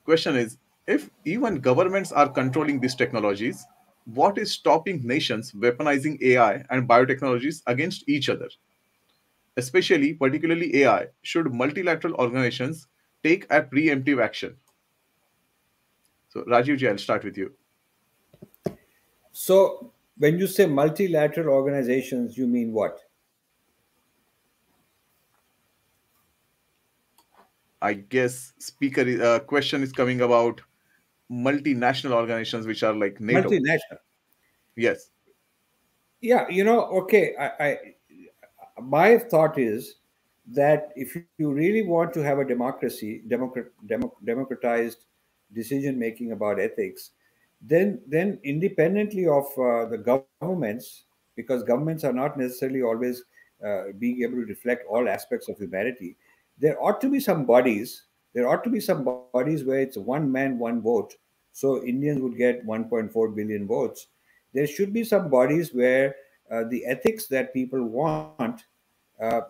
Question is, if even governments are controlling these technologies, what is stopping nations weaponizing AI and biotechnologies against each other? Especially, particularly AI, should multilateral organizations take a preemptive action? So, Rajiv ji, I'll start with you. So when you say multilateral organizations, you mean what? I guess question is coming about multinational organizations which are like NATO. Multinational. Yes. Yeah, okay. My thought is that if you really want to have a democracy, democratized decision making about ethics, then independently of the governments, because governments are not necessarily always being able to reflect all aspects of humanity, there ought to be some bodies. There ought to be some bodies where it's one man, one vote. So Indians would get 1.4 billion votes. There should be some bodies where the ethics that people want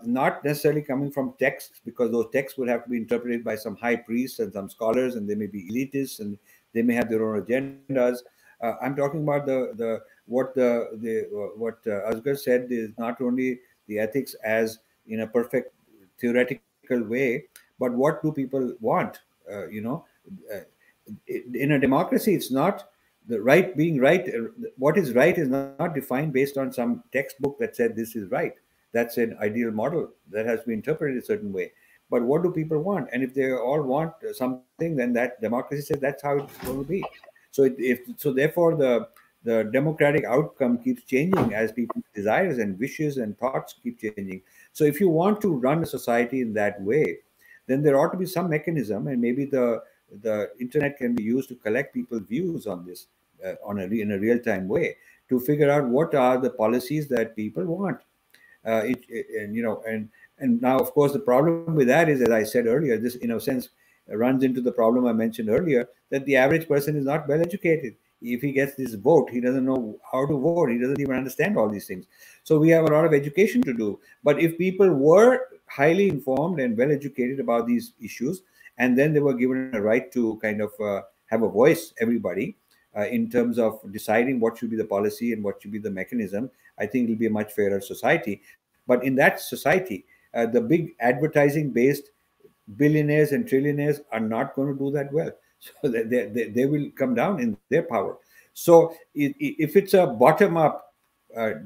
not necessarily coming from texts, because those texts would have to be interpreted by some high priests and some scholars, and they may be elitists and they may have their own agendas. I'm talking about what Asghar said is not only the ethics as in a perfect theoretical way, but what do people want? Uh, in a democracy, it's not the right being right. What is right is not defined based on some textbook that said this is right. That's an ideal model that has to be interpreted a certain way. But what do people want? And if they all want something, then that democracy says that's how it's going to be. Therefore the democratic outcome keeps changing as people's desires and wishes and thoughts keep changing. So if you want to run a society in that way, then there ought to be some mechanism, and maybe the internet can be used to collect people's views on this in a real time way, to figure out what are the policies that people want. And and now of course the problem with that is, as I said earlier, this in a sense runs into the problem I mentioned earlier, that the average person is not well educated. If he gets this vote, he doesn't know how to vote, he doesn't even understand all these things. So we have a lot of education to do. But if people were highly informed and well educated about these issues, and then they were given a right to kind of have a voice, everybody, in terms of deciding what should be the policy and what should be the mechanism, I think it'll be a much fairer society. But in that society, the big advertising based billionaires and trillionaires are not going to do that well. So they will come down in their power. So if it's a bottom up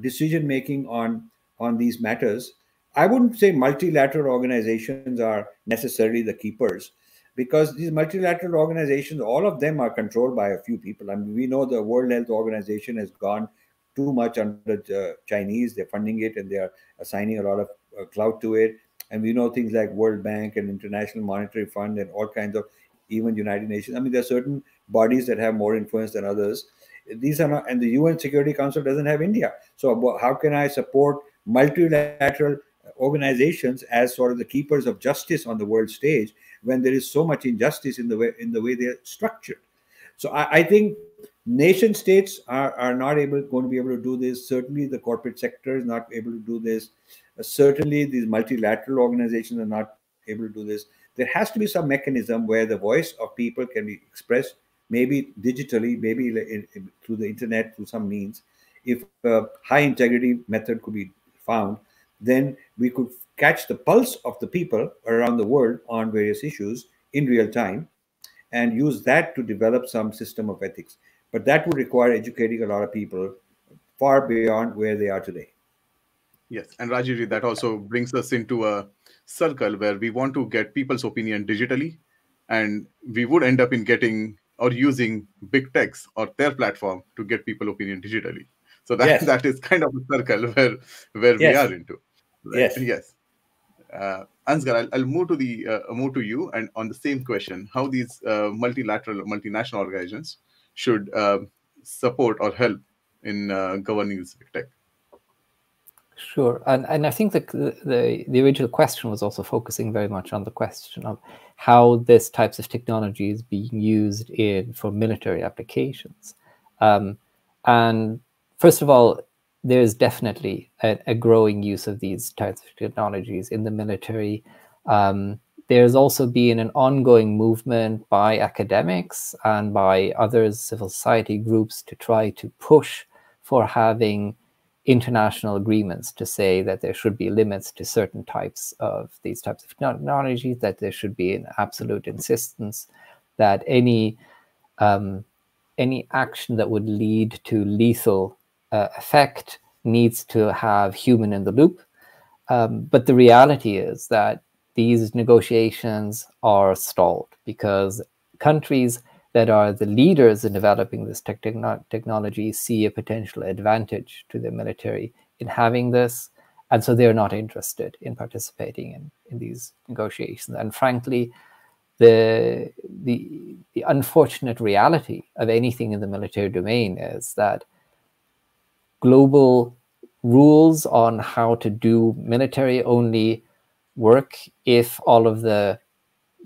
decision making on these matters, I wouldn't say multilateral organizations are necessarily the keepers, because these multilateral organizations, all of them are controlled by a few people. I mean, we know the World Health Organization has gone too much under the Chinese. They're funding it and they are assigning a lot of clout to it. And we know things like World Bank and International Monetary Fund and all kinds of, even United Nations. I mean, there are certain bodies that have more influence than others. These are not, and the UN Security Council doesn't have India. So how can I support multilateral organizations as sort of the keepers of justice on the world stage when there is so much injustice in the way they're structured? So I think nation states are not going to be able to do this. Certainly, the corporate sector is not able to do this. Certainly, these multilateral organizations are not able to do this. There has to be some mechanism where the voice of people can be expressed, maybe digitally, maybe through the internet, through some means. If a high integrity method could be found, then we could catch the pulse of the people around the world on various issues in real time and use that to develop some system of ethics. But that would require educating a lot of people far beyond where they are today. Yes, and Rajivji, that also brings us into a circle where we want to get people's opinion digitally, and we would end up in getting or using big techs or their platform to get people opinion digitally. So that Yes, that is kind of a circle where we yes, are into, right? yes. Yes. Ansgar, I'll move to you, and on the same question, how these multilateral, multinational organizations should support or help in governing this big tech. Sure, and I think the original question was also focusing very much on the question of how this types of technology is being used for military applications. And first of all, there's definitely a growing use of these types of technologies in the military. There's also been an ongoing movement by academics and by other civil society groups to try to push for having international agreements to say that there should be limits to certain types of these types of technologies, that there should be an absolute insistence that any action that would lead to lethal effect needs to have human in the loop. But the reality is that these negotiations are stalled because countries that are the leaders in developing this technology see a potential advantage to their military in having this. And so they're not interested in participating in these negotiations. And frankly, the unfortunate reality of anything in the military domain is that global rules on how to do military only work if all of the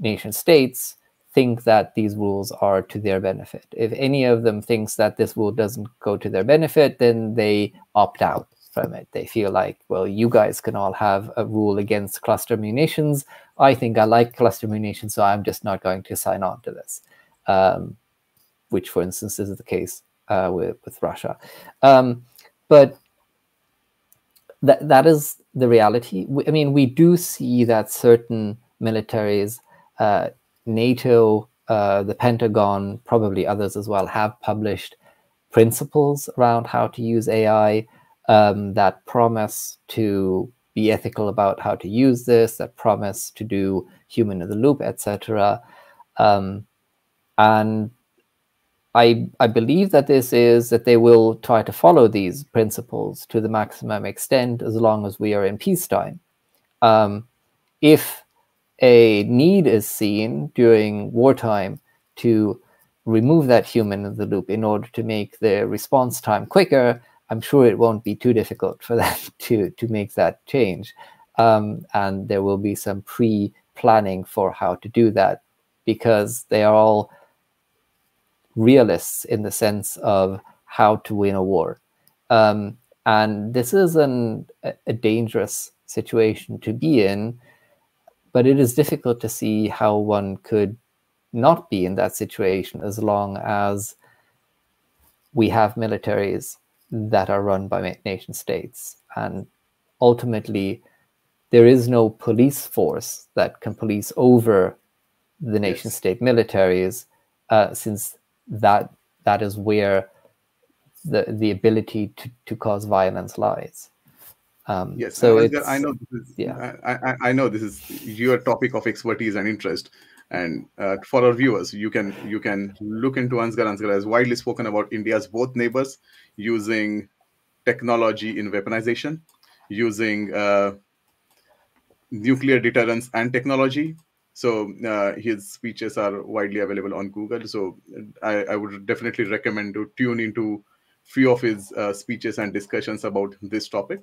nation states think that these rules are to their benefit. If any of them thinks that this rule doesn't go to their benefit, then they opt out. from it. They feel like, well, you guys can all have a rule against cluster munitions. I think I like cluster munitions, so I'm just not going to sign on to this, which, for instance, is the case with Russia. But that is the reality. I mean, we do see that certain militaries, NATO, the Pentagon, probably others as well, have published principles around how to use AI that promise to be ethical about how to use this, that promise to do human in the loop, etc. And I believe that this is that they will try to follow these principles to the maximum extent as long as we are in peacetime. If a need is seen during wartime to remove that human in the loop in order to make the response time quicker, I'm sure it won't be too difficult for them to make that change. And there will be some pre-planning for how to do that, because they are all realists in the sense of how to win a war. And this is a dangerous situation to be in, but it is difficult to see how one could not be in that situation as long as we have militaries that are run by nation states. And ultimately, there is no police force that can police over the nation state militaries, since that is where the ability to cause violence lies. Yes, so Ansgar, I it's know this is yeah. I know this is your topic of expertise and interest, and for our viewers, you can look into Ansgar. Ansgar has widely spoken about India's both neighbors using technology in weaponization, using nuclear deterrence and technology. So his speeches are widely available on Google. So I would definitely recommend to tune into few of his speeches and discussions about this topic.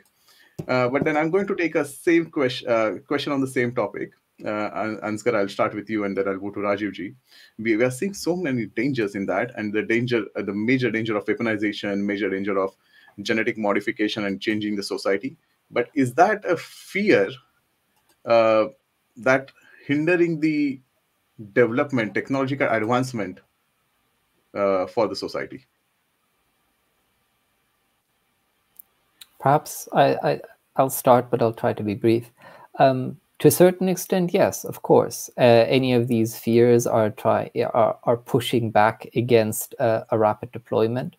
But then I'm going to take a same question on the same topic. Ansgar, I'll start with you, and then I'll go to Rajiv ji. We are seeing so many dangers in that, and the major danger of weaponization, major danger of genetic modification and changing the society. But is that a fear uh, that hindering the development, technological advancement for the society? Perhaps I'll start, but I'll try to be brief. To a certain extent, yes, of course. Any of these fears are pushing back against a rapid deployment.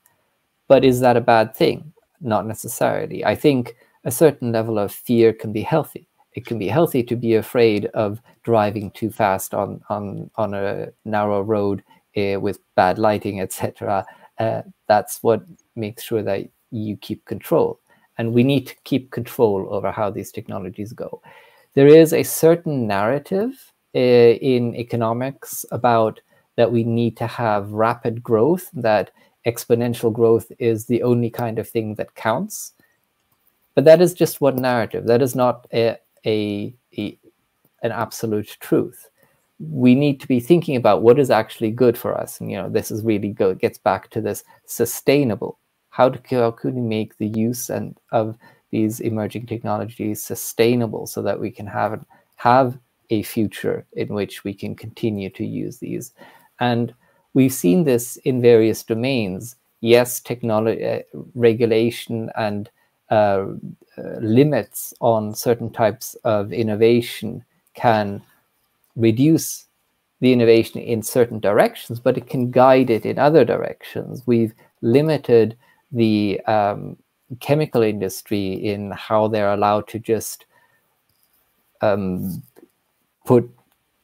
But is that a bad thing? Not necessarily. I think a certain level of fear can be healthy. It can be healthy to be afraid of driving too fast on a narrow road with bad lighting, etc. That's what makes sure that you keep control. And we need to keep control over how these technologies go. There is a certain narrative in economics about that we need to have rapid growth, that exponential growth is the only kind of thing that counts. But that is just one narrative. That is not an absolute truth. We need to be thinking about what is actually good for us. And, this is really gets back to this sustainable. How could we make the use of these emerging technologies sustainable so that we can have a future in which we can continue to use these? And we've seen this in various domains. Yes, technology, regulation and limits on certain types of innovation can reduce the innovation in certain directions, but it can guide it in other directions. We've limited the chemical industry in how they're allowed to just put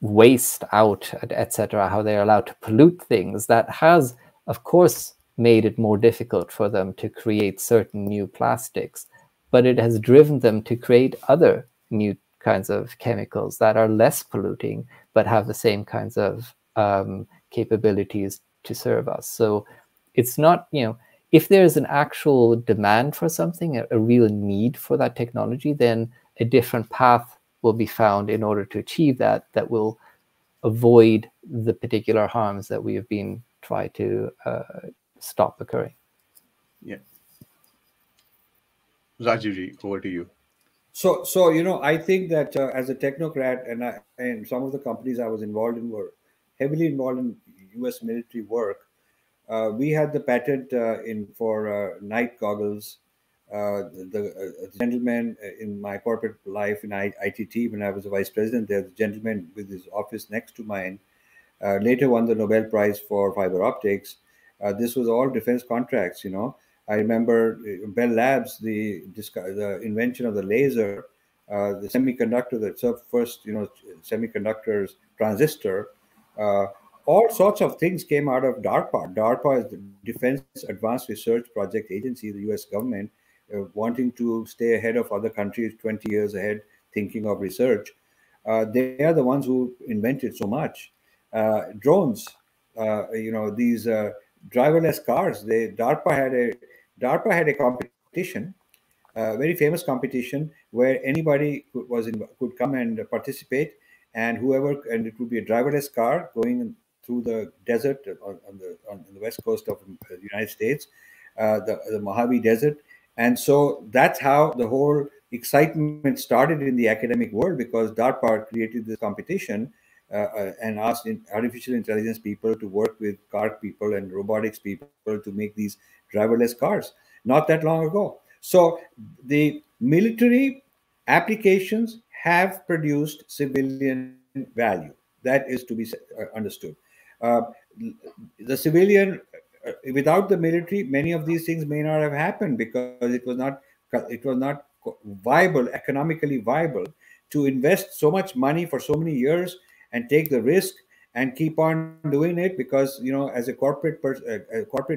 waste out, etc., how they're allowed to pollute things. That has, of course, made it more difficult for them to create certain new plastics, but it has driven them to create other new kinds of chemicals that are less polluting, but have the same kinds of capabilities to serve us. So it's not, if there's an actual demand for something, a real need for that technology, then a different path will be found in order to achieve that will avoid the particular harms that we have been trying to stop occurring. Yeah. Rajivji, over to you. So I think that as a technocrat, and some of the companies I was involved in were heavily involved in U.S. military work. We had the patent in for night goggles. The gentleman in my corporate life in ITT, when I was a vice president there, the gentleman with his office next to mine, later won the Nobel Prize for fiber optics. This was all defense contracts. I remember Bell Labs, the invention of the laser, the semiconductor, the first semiconductors transistor. Uh, all sorts of things came out of DARPA. DARPA is the Defense Advanced Research Project Agency, the U.S. government, wanting to stay ahead of other countries, 20 years ahead, thinking of research. They are the ones who invented so much. Drones, these driverless cars. DARPA had a competition, very famous competition where anybody could come and participate, and it would be a driverless car going through the desert on the west coast of the United States, the Mojave Desert. And so that's how the whole excitement started in the academic world, because DARPA created this competition and asked artificial intelligence people to work with car people and robotics people to make these driverless cars not that long ago. So the military applications have produced civilian value. That is to be understood. Uh, the civilian, without the military, many of these things may not have happened, because it was not viable, economically viable, to invest so much money for so many years and take the risk and keep on doing it, because as a corporate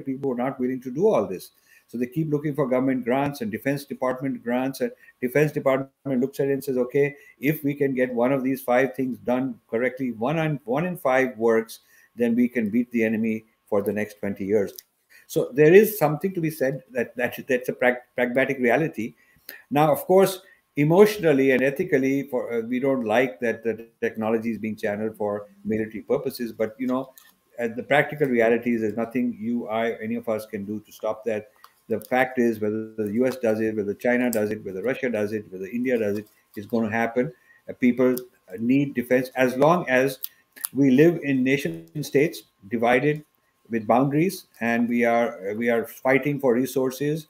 people were not willing to do all this. So they keep looking for government grants and defense department grants, and defense department looks at it and says, okay, if we can get one of these five things done correctly, one in five works, then we can beat the enemy for the next 20 years. So there is something to be said that's a pragmatic reality. Now, of course, emotionally and ethically, we don't like that the technology is being channeled for military purposes. But the practical reality is there's nothing you, I, any of us can do to stop that. The fact is, whether the US does it, whether China does it, whether Russia does it, whether India does it, it's going to happen. People need defense as long as we live in nation states divided with boundaries, and we are fighting for resources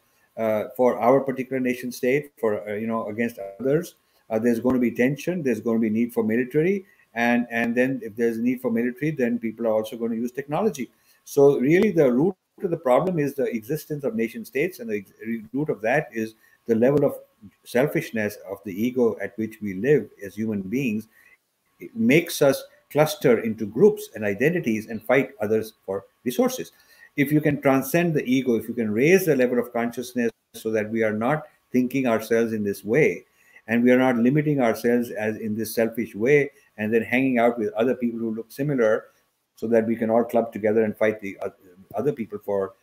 for our particular nation state, for against others. There's going to be tension. There's going to be need for military, and then if there's a need for military, then people are also going to use technology. So really, the root of the problem is the existence of nation states, and the root of that is the level of selfishness of the ego at which we live as human beings. It makes us cluster into groups and identities and fight others for resources. If you can transcend the ego, if you can raise the level of consciousness so that we are not thinking ourselves in this way, and we are not limiting ourselves as in this selfish way, and then hanging out with other people who look similar, so that we can all club together and fight the other people for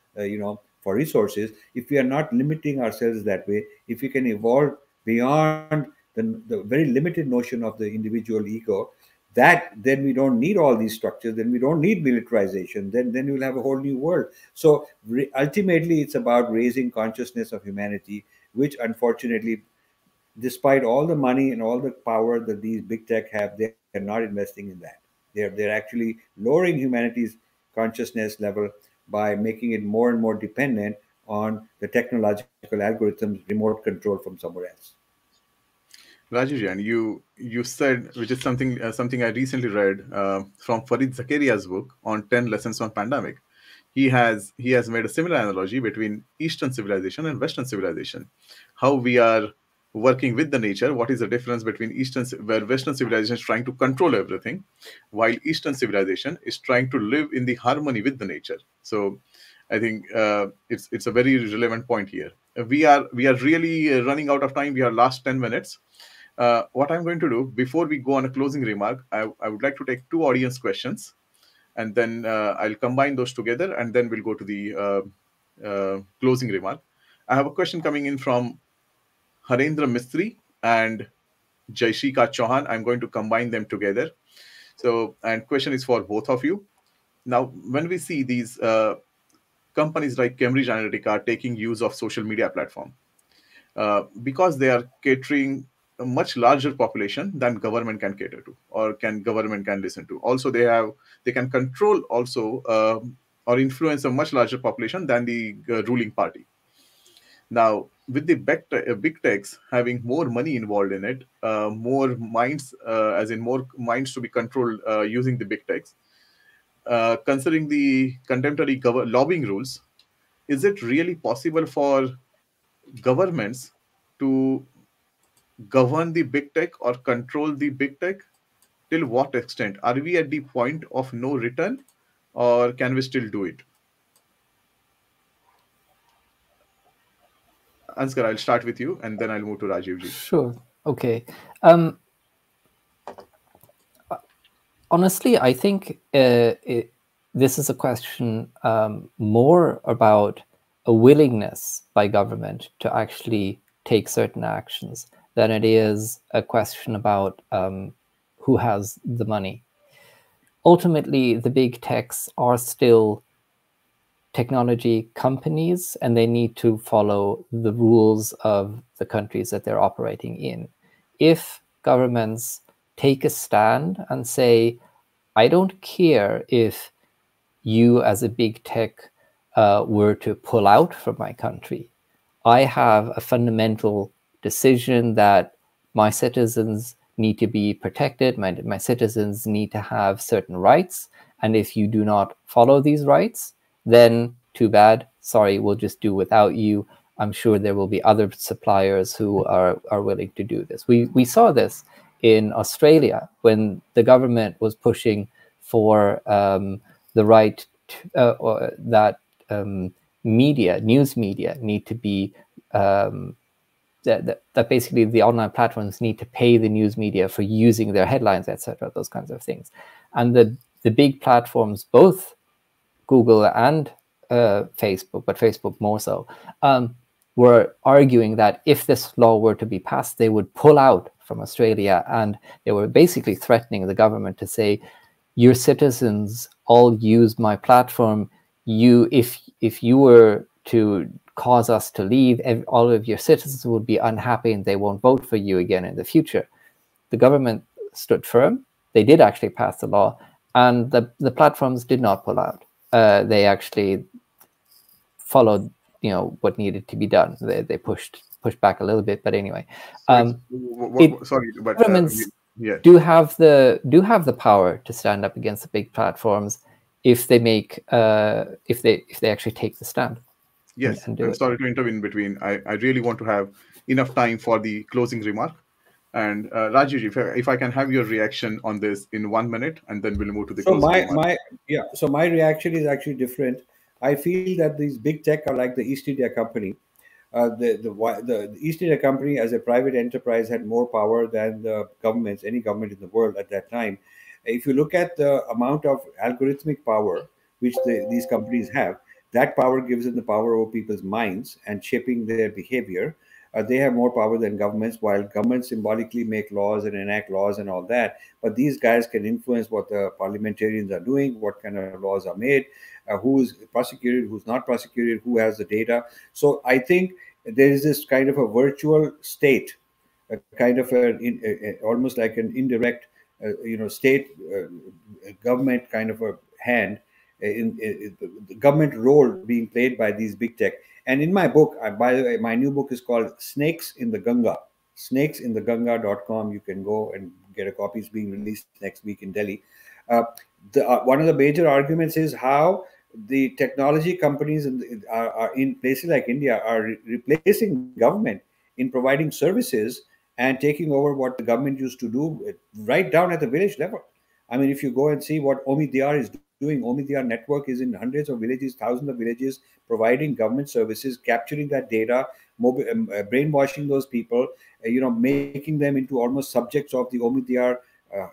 resources. If we are not limiting ourselves that way, if we can evolve beyond the very limited notion of the individual ego, that then we don't need all these structures, then we don't need militarization, then you'll have a whole new world. So ultimately it's about raising consciousness of humanity, which unfortunately, despite all the money and all the power that these big tech have, they're not investing in that. They're actually lowering humanity's consciousness level by making it more and more dependent on the technological algorithms, remote control from somewhere else. Rajesh, and you said, which is something I recently read from Farid Zakaria's book on 10 lessons on pandemic. He has made a similar analogy between Eastern civilization and Western civilization. How we are working with the nature. What is the difference between where Western civilization is trying to control everything, while Eastern civilization is trying to live in the harmony with the nature. So, I think it's a very relevant point here. We are really running out of time. We are last 10 minutes. What I'm going to do before we go on a closing remark, I would like to take two audience questions, and then I'll combine those together, and then we'll go to the closing remark. I have a question coming in from Harendra Mistry and Jaishika Chauhan. I'm going to combine them together. So, and question is for both of you. Now, when we see these companies like Cambridge Analytica taking use of social media platform, because they are catering a much larger population than government can cater to, or can government can listen to. Also, they can control also, or influence a much larger population than the ruling party. Now, with the big techs having more money involved in it, more minds, as in more minds to be controlled using the big techs, considering the contemporary lobbying rules, is it really possible for governments to govern the big tech or control the big tech? Till what extent? Are we at the point of no return, or can we still do it? Anskar, I'll start with you and then I'll move to Rajiv ji. Sure. Okay. Um, Honestly, I think this is a question more about a willingness by government to actually take certain actions than it is a question about who has the money. Ultimately, the big techs are still technology companies, and they need to follow the rules of the countries that they're operating in. If governments take a stand and say, I don't care if you as a big tech were to pull out from my country, I have a fundamental decision that my citizens need to be protected, my citizens need to have certain rights, and if you do not follow these rights, then too bad, sorry, we'll just do without you. I'm sure there will be other suppliers who are willing to do this. We saw this in Australia when the government was pushing for the right that news media need to be that basically the online platforms need to pay the news media for using their headlines, etc., those kinds of things. And the big platforms, both Google and Facebook, but Facebook more so, were arguing that if this law were to be passed, they would pull out from Australia, and they were basically threatening the government to say, your citizens all use my platform. If you were to cause us to leave, all of your citizens would be unhappy and they won't vote for you again in the future. The government stood firm. They did actually pass the law, and the platforms did not pull out. They actually followed, what needed to be done. They pushed back a little bit, but anyway, Sorry, but governments yeah, do have the power to stand up against the big platforms if they make if they actually take the stand. yes. And do And it. sorry to intervene in between. I really want to have enough time for the closing remark. And Rajiv, if I can have your reaction on this in 1 minute, and then we'll move to the So closing remark. my reaction is actually different. I feel that these big tech are like the East India Company. The East India Company, as a private enterprise, had more power than the governments, any government in the world at that time. If you look at the amount of algorithmic power which these companies have, that power gives them the power over people's minds and shaping their behavior. They have more power than governments, while governments symbolically make laws and enact laws and all that. But these guys can influence what the parliamentarians are doing, what kind of laws are made, who is prosecuted, who's not prosecuted, who has the data. So I think there is this kind of a virtual state, a kind of almost like an indirect, state government kind of a hand in the government role being played by these big tech. And in my book, by the way, my new book is called Snakes in the Ganga. Snakesintheganga.com. You can go and get a copy. It's being released next week in Delhi. Uh, One of the major arguments is how the technology companies are in places like India are replacing government in providing services and taking over what the government used to do right down at the village level. I mean, if you go and see what Omidyar is doing, Omidyar network is in hundreds of villages, thousands of villages, providing government services, capturing that data, brainwashing those people, making them into almost subjects of the Omidyar uh,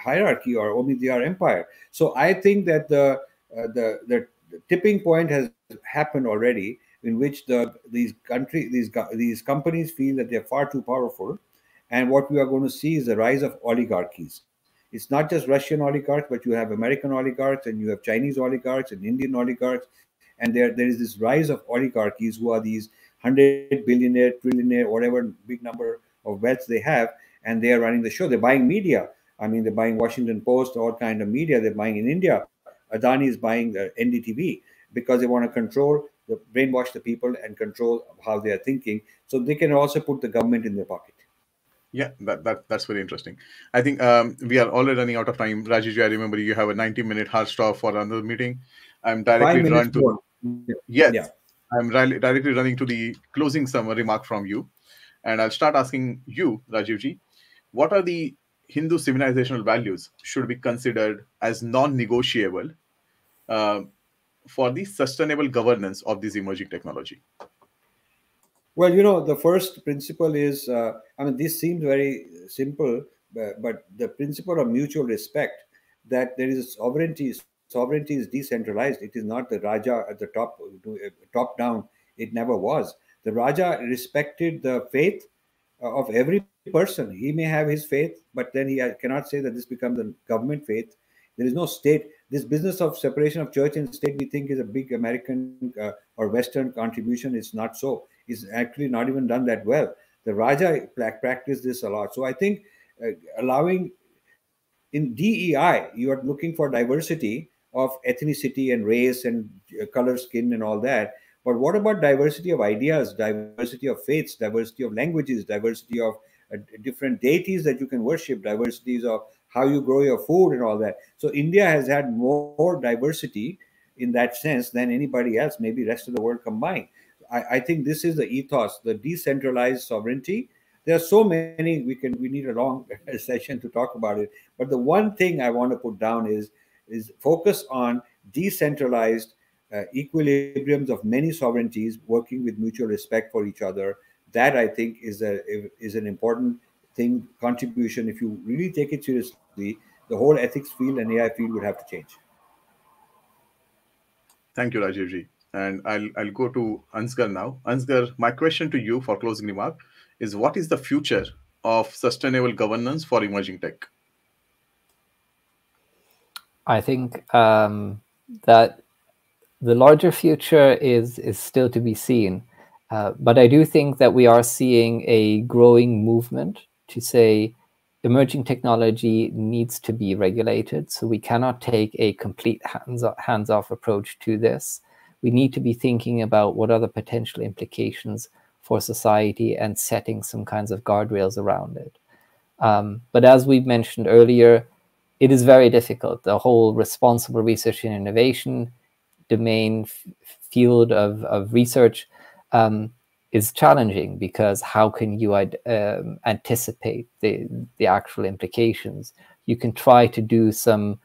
hierarchy or Omidyar empire. So I think that the tipping point has happened already, in which these companies feel that they're far too powerful, and what we are going to see is the rise of oligarchies. It's not just Russian oligarchs, but you have American oligarchs, and you have Chinese oligarchs and Indian oligarchs, and there is this rise of oligarchies who are these 100 billionaire, trillionaire, whatever big number of wealth they have, and they are running the show. They're buying media. I mean, they're buying Washington Post, all kind of media. They're buying in India. Adani is buying NDTV because they want to control, brainwash the people and control how they are thinking. So they can also put the government in their pocket. Yeah, that's very interesting. I think we are already running out of time. Rajiji, I remember you have a 90-minute hard stop for another meeting. I'm Five directly minutes run to more. yes, Yeah. directly running to the closing summary remark from you, and I'll start asking you, Rajivji, what are the Hindu civilizational values should be considered as non-negotiable uh, for the sustainable governance of this emerging technology? Well, the first principle is, I mean, this seems very simple, but the principle of mutual respect, that there is sovereignty. Sovereignty is decentralized. It is not the Raja at the top, top down. It never was. The Raja respected the faith of every person. He may have his faith, but then he cannot say that this becomes the government faith. There is no state. This business of separation of church and state, we think, is a big American or Western contribution. It's not so. It's actually not even done that well. The Raja practiced this a lot. So I think allowing in DEI, you are looking for diversity of ethnicity and race and color, skin, and all that. But what about diversity of ideas, diversity of faiths, diversity of languages, diversity of different deities that you can worship, diversities of how you grow your food and all that? So India has had more diversity in that sense than anybody else, maybe rest of the world combined. I think this is the ethos, the decentralized sovereignty. There are so many, we need a long session to talk about it. But the one thing I want to put down is focus on decentralized equilibriums of many sovereignties working with mutual respect for each other. That I think is an important thing, contribution. If you really take it seriously, the whole ethics field and AI field would have to change. Thank you, Rajivji. And I'll go to Ansgar now. Ansgar, my question to you for closing remark is, what is the future of sustainable governance for emerging tech? I think that the larger future is still to be seen. But I do think that we are seeing a growing movement to say emerging technology needs to be regulated. So we cannot take a complete hands-off approach to this. We need to be thinking about what are the potential implications for society and setting some kinds of guardrails around it. But as we mentioned earlier, it is very difficult. The whole responsible research and innovation domain field of research is challenging, because how can you anticipate the actual implications? You can try to do some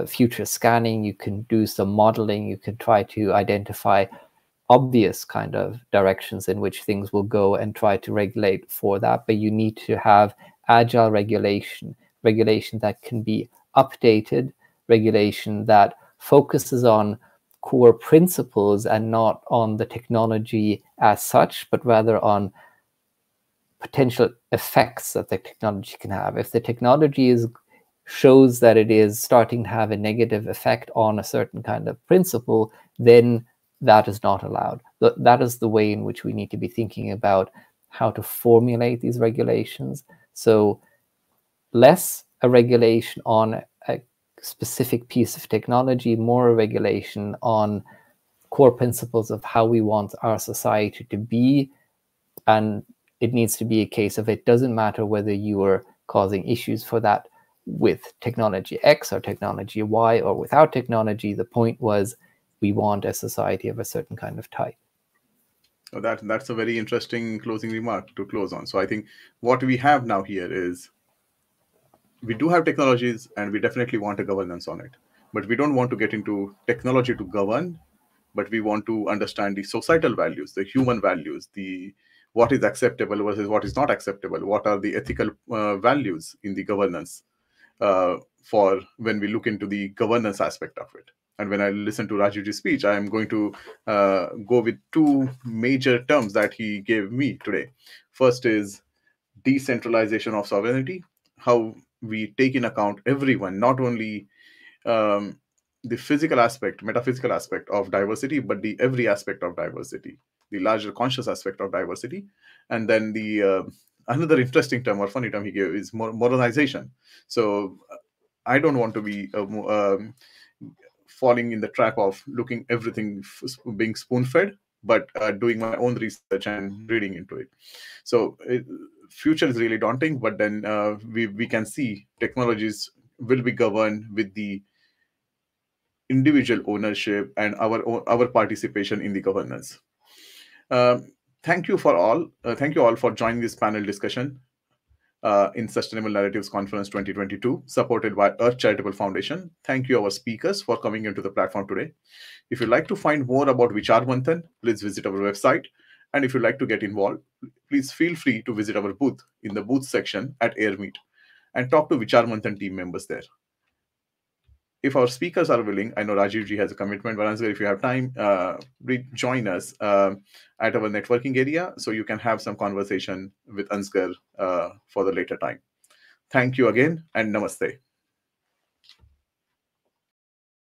future scanning, you can do some modeling, you can try to identify obvious kind of directions in which things will go and try to regulate for that, but you need to have agile regulation that can be updated, regulation that focuses on core principles and not on the technology as such, but rather on potential effects that the technology can have. If the technology shows that it is starting to have a negative effect on a certain kind of principle, then that is not allowed. That is the way in which we need to be thinking about how to formulate these regulations. So less a regulation on a specific piece of technology, more a regulation on core principles of how we want our society to be. And it needs to be a case of, it doesn't matter whether you are causing issues for that with technology X or technology Y or without technology. The point was, we want a society of a certain kind of type. So that's a very interesting closing remark to close on. So I think what we have now here is, we do have technologies and we definitely want a governance on it, but we don't want to get into technology to govern, but we want to understand the societal values, the human values, the what is acceptable versus what is not acceptable, what are the ethical values in the governance, for when we look into the governance aspect of it. And when I listen to Rajivji's speech, I am going to go with two major terms that he gave me today. First is decentralization of sovereignty, how we take in account everyone, not only um, the physical aspect, metaphysical aspect of diversity, but the every aspect of diversity, the larger conscious aspect of diversity. And then the another interesting term or funny term he gave is moralization. So I don't want to be falling in the trap of looking everything being spoon fed, but doing my own research and reading into it. So future is really daunting, but then we can see technologies will be governed with the individual ownership and our participation in the governance. Um, thank you all for joining this panel discussion in Sustainable Narratives Conference 2022, supported by Earth Charitable Foundation. Thank you, our speakers, for coming into the platform today. If you'd like to find more about Vichaar Manthan, please visit our website. And if you'd like to get involved, please feel free to visit our booth in the booth section at AirMeet and talk to Vichaar Manthan team members there. If our speakers are willing, I know Rajiv ji has a commitment, but Ansgar, if you have time, join us at our networking area so you can have some conversation with Ansgar for the later time. Thank you again, and namaste.